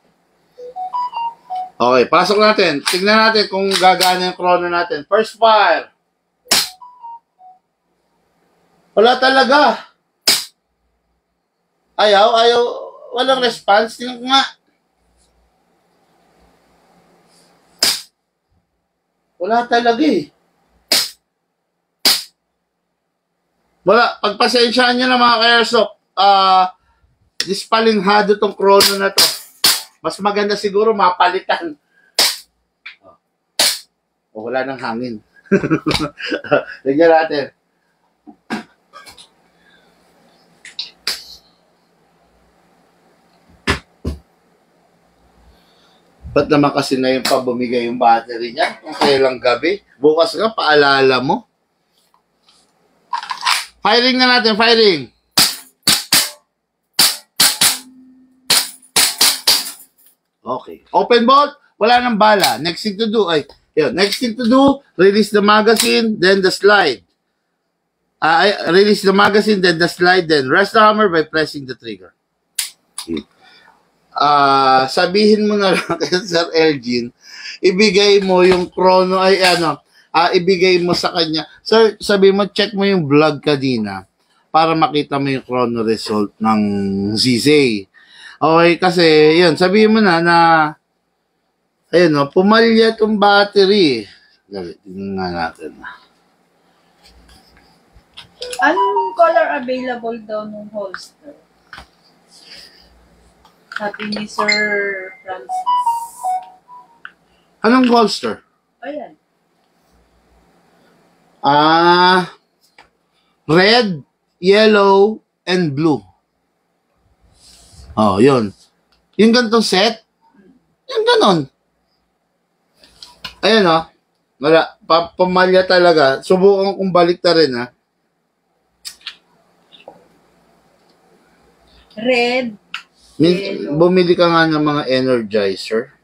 Okay, pasok natin. Tignan natin kung gagana yung chrono natin. First fire. Wala talaga. Ayaw. Walang response. Tingnan ko nga. Wala talaga eh. Wala. Pagpasensyaan nyo na mga ka-airsoft. Dispalinghado tong chrono na to. Mas maganda siguro mapalitan. Wala nang hangin. Lagyan natin. Ba't naman kasi na yung pabumigay yung battery niya? Kung kailang gabi. Bukas ka, paalala mo. Firing na natin, firing. Okay. Open bolt, wala nang bala. Next thing to do, next thing to do, release the magazine, then the slide. Release the magazine, then the slide, then rest the hammer by pressing the trigger. Sabihin mo na lang kay Sir Elgin, ibigay mo yung chrono, ibigay mo sa kanya. Sir, sabihin mo, check mo yung vlog kanina para makita mo yung chrono result ng ZZ. Okay, kasi, yun, sabihin mo na, ayun, no, pumalya itong battery. Dali, tingnan nga natin. Anong color available daw nung holster? Sabi ni Sir Francis. Anong holster? Ayan. Red, yellow, and blue. Oh, yun. Yung ganitong set, yung ganon. Ayan, oh. Wala, pamalya talaga. Subukan kong balik na rin, ha. Red. Bumili ka nga ng mga energizer.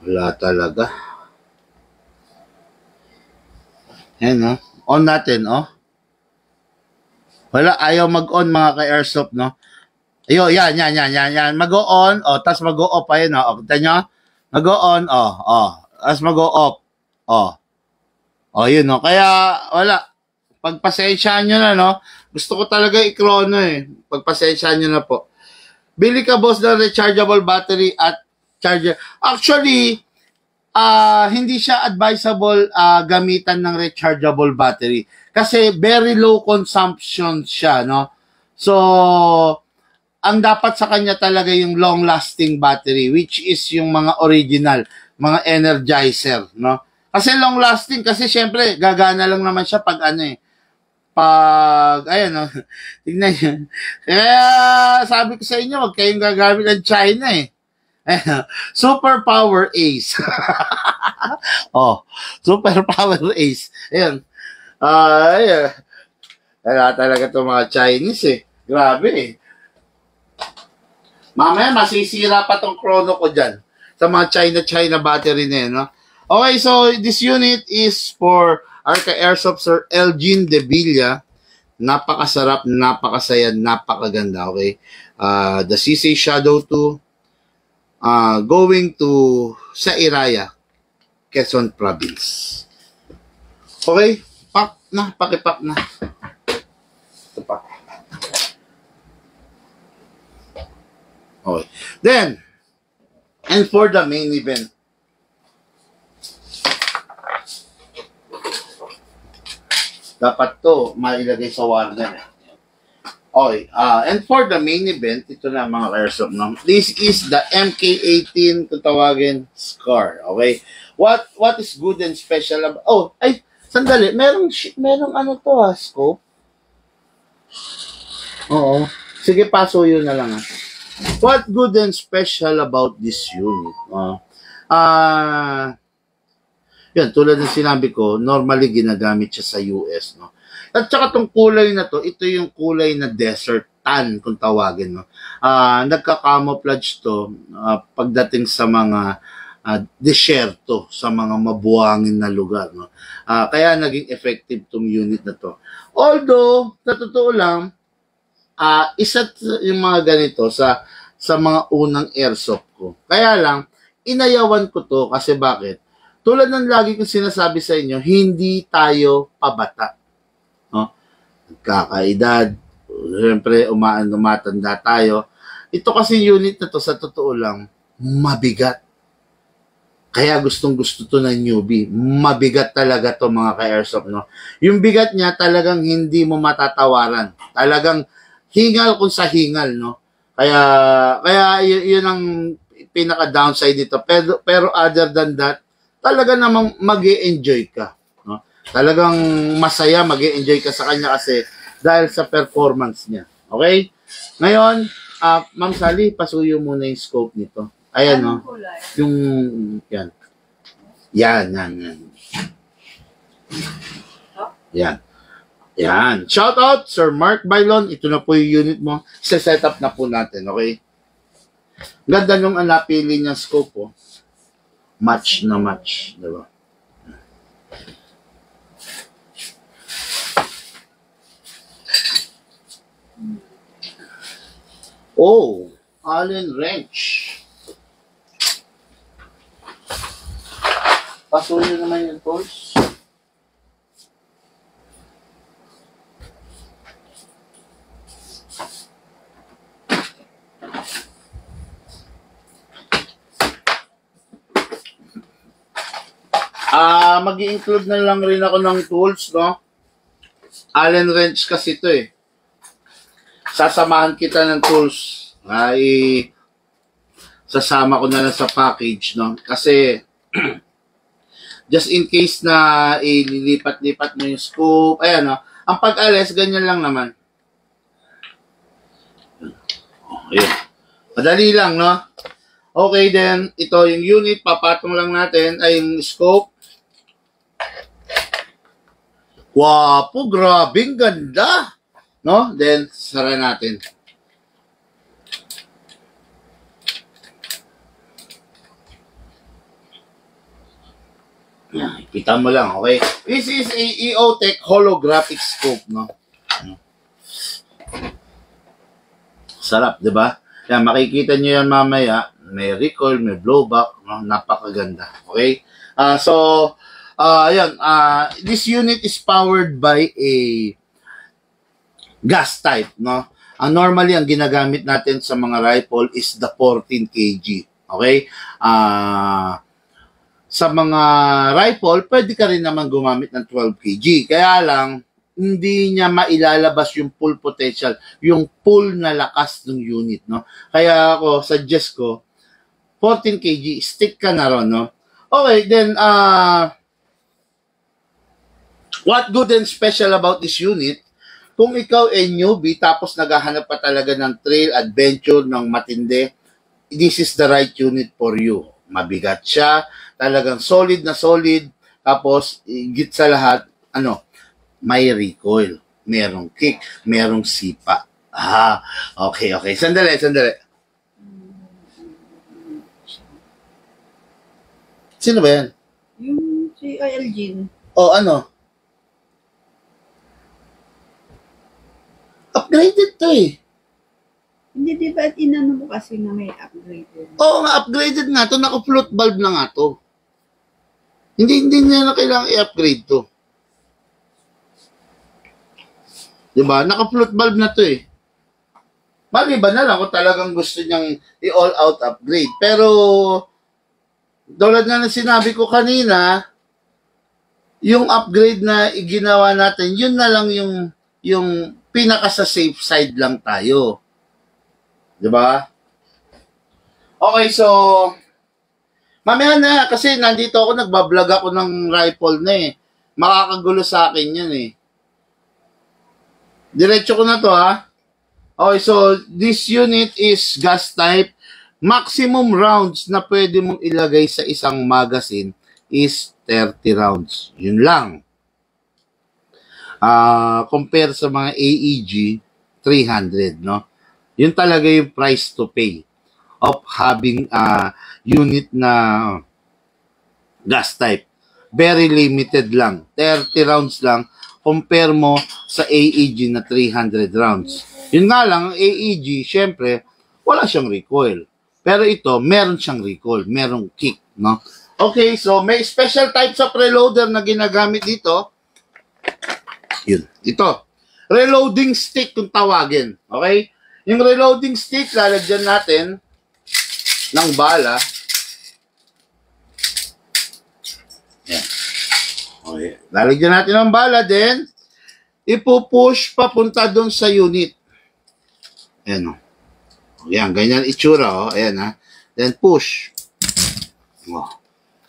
Wala talaga. Ayan, no? On natin, oh. Wala, ayaw mag-on mga ka-airsoft, no? Ayo, yan. Mag-o-on, oh, tas mag-o-off, ayun, oh. Kita nyo? Mag-o-on, oh. Tas mag-o-off, oh. Oh, yun, no? Kaya, wala. Pagpasensyaan nyo na, no? Gusto ko talaga i-chrono, eh. Pagpasensyaan nyo na po. Bili ka, boss, ng rechargeable battery at charger. Actually, hindi siya advisable gamitan ng rechargeable battery. Kasi very low consumption siya, no? So, ang dapat sa kanya talaga yung long-lasting battery, which is yung mga original, mga energizer, no? Kasi long-lasting, kasi syempre, gagana lang naman siya pag ayan, no? Tignan nyo. Kaya, sabi ko sa inyo, huwag kayong gagamit ng China, eh. Super Power Ace. Oh, Super Power Ace. Ayan. Ayan. Wala talaga itong mga Chinese, eh. Grabe, eh. Mamaya, masisira pa tong chrono ko dyan sa mga China battery na yun, no? Okay, so this unit is for Arca Airsoft Sir Elgin De Villa. Napakasarap, napakasaya, napakaganda, okay? The CC Shadow 2 going to sa Iraya, Quezon Province. Okay? Pakipak na. Ito pa. Okay. Then, and for the main event, dapat to mailagay sa Warner. Okay, and for the main event, ito na mga airsoft, no? This is the MK18 kung tawagin Scar, okay? What is good and special about... Oh, ay, sandali, merong ano to, scope? Oo. Sige, paso yun na lang, ha? What good and special about this unit? Yan, tulad ng sinabi ko, normally ginagamit siya sa US, no? At saka tong kulay na to, ito yung kulay na desert tan, kung tawagin, no? Nagka-camouflage to pagdating sa mga desierto, sa mga mabuhangin na lugar, no? Kaya naging effective tong unit na to. Although, sa totoo lang, isa yung mga ganito sa mga unang airsoft ko. Kaya lang, inayawan ko to kasi bakit? Tulad ng lagi kong sinasabi sa inyo, hindi tayo pabata. No? Nagkakaedad, siyempre umatanda tayo. Ito kasi unit na to, sa totoo lang, mabigat. Kaya gustong-gusto to ng newbie. Mabigat talaga to mga ka-airsoft, no? Yung bigat niya talagang hindi mo matatawaran. Talagang hingal kung sa hingal, no? Kaya yun ang pinaka-downside nito. Pero other than that, talaga namang mag-e-enjoy ka, no? Talagang masaya, mag-e-enjoy ka sa kanya kasi dahil sa performance niya. Okay? Ngayon, Ma'am Sally, pasuyo muna yung scope nito. Ayan, no? Yung, yan. Yan. Yan. Yan. Shout out, Sir Mark Bailon. Ito na po yung unit mo. Set up na po natin, okay? Ganda nung napili niyang scope, oh. Match na match. Diba? Oh, Allen wrench. Pasuyo naman yung tools. Mag-i-include na lang rin ako ng tools, no? Allen wrench kasi ito eh. Sasamahan kita ng tools. Ay, sasama ko na lang sa package, no? Kasi, just in case na ililipat-lipat mo yung scoop, ayan, no? Ang pag-alis, ganyan lang naman. Ayan. Madali lang, no? Okay, then, ito yung unit, papatong lang natin, ay yung scope. Wapo, grabing ganda. No? Then, sara natin. Ipita mo lang, okay? This is a EOTech holographic scope, no? Sarap, di ba? Yan, makikita nyo yan mamaya. May recoil, may blowback, no? Napakaganda, okay? Ayan, this unit is powered by a gas type, no? Normally, ang ginagamit natin sa mga rifle is the 14 kg, okay? Sa mga rifle, pwede ka rin naman gumamit ng 12 kg. Kaya lang, hindi niya mailalabas yung full potential, yung full na lakas ng unit, no? Kaya ako, suggest ko, 14 kg, stick ka na ron, no? Okay, then, what good and special about this unit, kung ikaw ay newbie tapos naghahanap pa talaga ng trail adventure ng matindi, this is the right unit for you. Mabigat siya, talagang solid na solid, tapos higit sa lahat, may recoil, merong kick, merong sipa. Okay. Sandali. Sino ba yan? Yung si Elgin. Upgraded to eh. Hindi, di ba inano mo kasi na may upgraded? Oo nga, upgraded nga to. Naka-float valve na nga to. Hindi niya na kailangan i-upgrade to. Diba? Naka-float valve na to eh. Maliban na lang kung talagang gusto niyang i-all-out upgrade. Pero, tulad nga na sinabi ko kanina, yung upgrade na ginawa natin, yun na lang yung pinaka sa safe side lang tayo. Diba? Okay, so, mamaya na, kasi nandito ako, nagbablog ako ng rifle na eh. Makakagulo sa akin yan eh. Diretso ko na to ha. Okay, so, this unit is gas type. Maximum rounds na pwede mong ilagay sa isang magazine is 30 rounds. Yun lang. Compare sa mga AEG 300, no? Yun talaga yung price to pay of having unit na gas type. Very limited lang. 30 rounds lang. Compare mo sa AEG na 300 rounds. Yun nga lang, ang AEG, syempre, wala siyang recoil. Pero ito, meron siyang recoil. Merong kick, no? Okay, so may special types of reloader na ginagamit dito. Yun. Ito. Reloading stick kung tawagin. Okay? Yung reloading stick, lalagyan natin ng bala. Yan. Okay. Lalagyan natin ng bala, then ipupush papunta doon sa unit. Ayan o. Yan, ganyan itsura o. Ayan ha. Then push. O.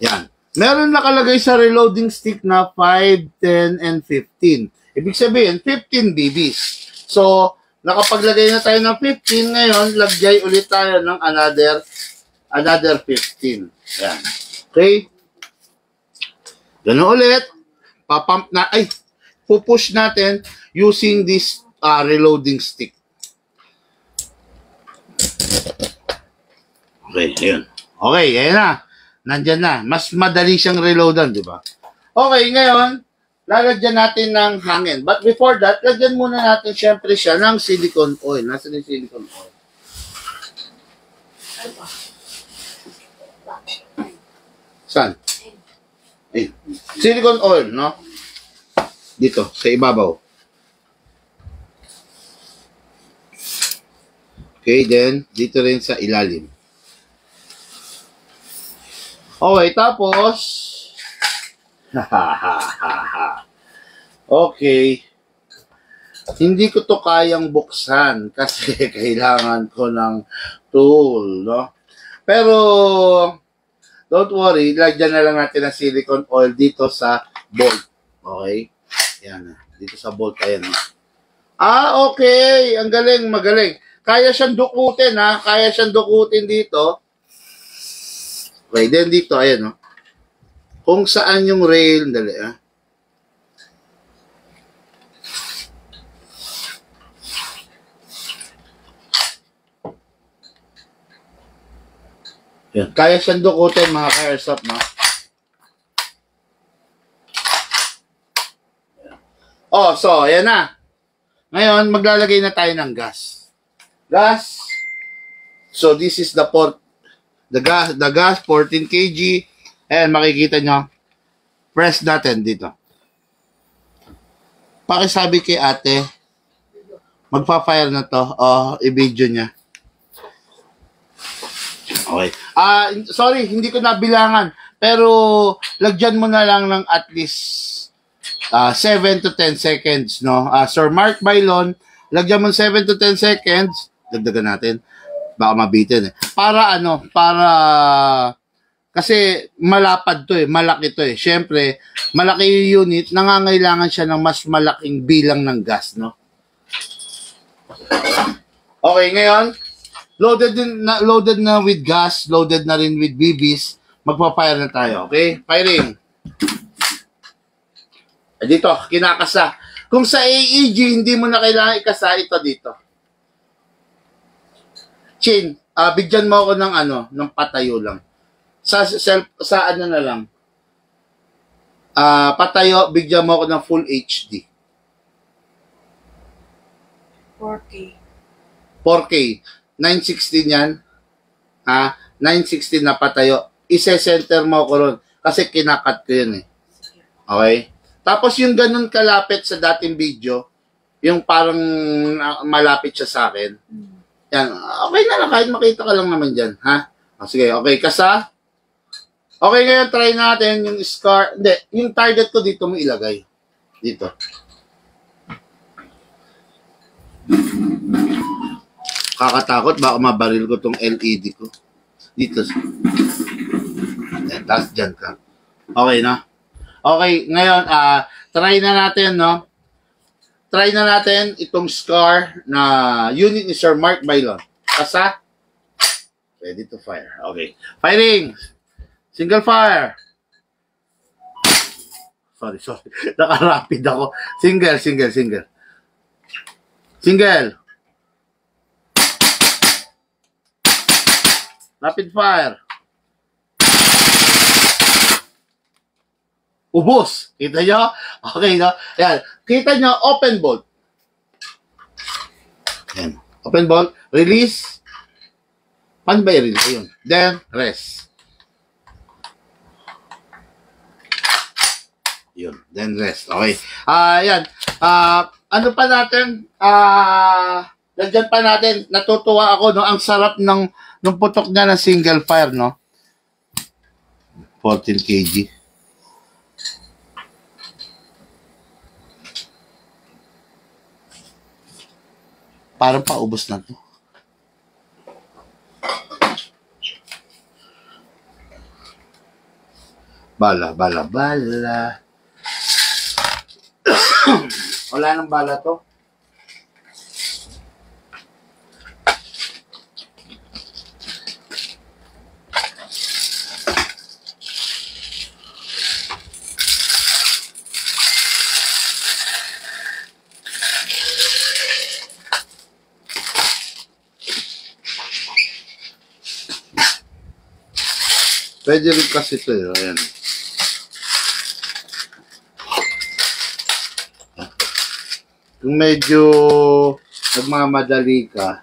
Yan. Meron nakalagay sa reloading stick na 5, 10, and 15. Ibig sabihin, 15 BBs. So, nakapaglagay na tayo ng 15, ngayon, lagyay ulit tayo ng another 15. Yan. Okay? Ganun ulit. Papump na, pupush natin using this reloading stick. Okay, ayun. Okay, ayan na. Nandyan na. Mas madali siyang reloadan, di ba? Okay, ngayon, lalagyan natin ng hangin. But before that, lagyan muna natin syempre siya ng silicone oil. Nasaan yung silicone oil? Saan? Eh, silicone oil, no? Dito, sa ibabaw. Okay, then, dito rin sa ilalim. Okay, tapos, okay, hindi ko to kayang buksan kasi kailangan ko ng tool, no? Pero, don't worry, lagyan na lang natin ng silicone oil dito sa bolt. Okay? Yan, dito sa bolt, ayan. Okay, ang galing, magaling. Kaya siyang dukutin, ha? Kaya siyang dukutin dito. Okay, then dito, ayan, no? Kung saan yung rail, dali, ha? Yan. Kaya siyang dukutin, mga ka-airsoft, no? Oh, so, ayan na. Ngayon, maglalagay na tayo ng gas. Gas. So, this is the gas, 14 kg. Ayan, makikita nyo. Press natin dito. Pakisabi kay ate, magpa-fire na to. I-video niya. Okay. Sorry, hindi ko nabilangan. Pero, lagyan mo na lang ng at least 7 to 10 seconds, no? Sir Mark Bailon, lagyan mo 7 to 10 seconds. Dagdagan natin. Baka mabitin, eh. Kasi malapad to, eh. Malaki to, eh. Siyempre, malaki yung unit, nangangailangan siya ng mas malaking bilang ng gas, no? Okay, ngayon, loaded na with gas, loaded na rin with BBs. Magpa-fire na tayo, okay? Firing. Dito, kinakasa. Kung sa AEG, hindi mo na kailangan ikasa ito dito. Chin, bigyan mo ako ng ng patayo lang. Sa ano na lang. Patayo, bigyan mo ako ng full HD. 4K. 4K. 916 yan. 916 na patayo. Ise-center mo ko ron. Kasi kinakat ko yun, eh. Okay? Tapos yung ganun kalapit sa dating video, yung parang malapit siya sa akin. Yan. Okay na lang. Kahit makita ka lang naman dyan. Ha? Sige. Okay. Kasa. Okay. Ngayon, try natin yung scar. Hindi. Yung target ko dito mo ilagay. Dito. Kakatakot. Baka mabaril ko tong LED ko. Dito. Yan. Tapos dyan ka. Okay na. Okay. Ngayon, try na natin, no? Try na natin itong scar na unit ni Sir Mark Bailon. Kasa. Ready to fire. Okay. Firing. Single fire. Sorry. Naka-rapid ako. Single. Rapid fire. Ubos. Kita nyo? Okay, no? Ayan. Kita nyo, open bolt. Ayan. Open bolt. Release. Paano ba i-release? Ayun. Then, rest. Yun. Then, rest. Okay. Ayan. Ano pa natin? Lagyan pa natin. Natutuwa ako, no? Ang sarap ng putok niya ng single fire, no? 14 kg. Parang paubos na to. Bala. Wala nang bala to. Pwede rin kasi ito eh. Ayan. Kung medyo nagmamadali ka,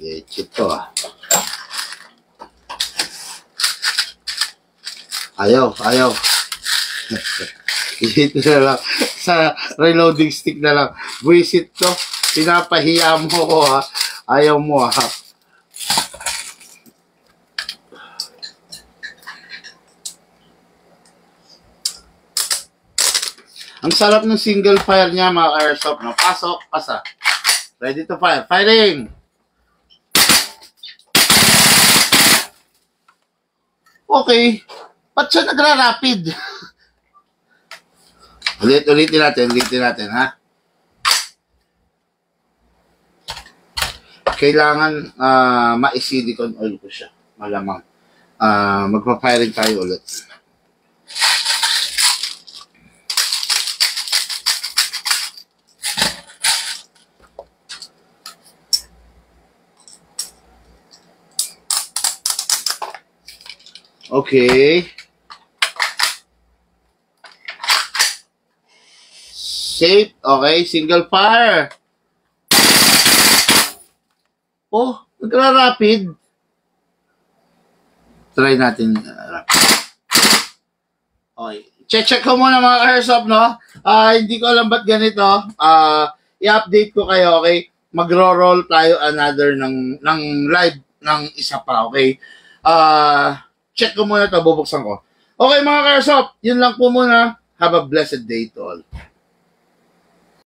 ito Ayaw. Ito na lang. Sa reloading stick na lang. Buisit to. Pinapahiya mo ko ha. Ayaw mo ha. Ang sarap ng single fire niya mga airsoft. No? Pasok, pasa. Ready to fire. Firing! Okay. Ba't siya nagra-rapid? Ulitin natin, ha? Kailangan ma-silicone oil ko siya. Malamang. Magpa-firing tayo ulit. Okay. Safe. Okay. Single fire. Oh, nagra-rapid. Try natin. Okay. Check ko muna mga airsoft, no? Hindi ko alam ba't ganito. I-update ko kayo, okay? Magro-roll tayo another ng live ng isa pa, okay? Check ko muna ito, bubuksan ko. Okay mga airsoft, yun lang po muna. Have a blessed day to all.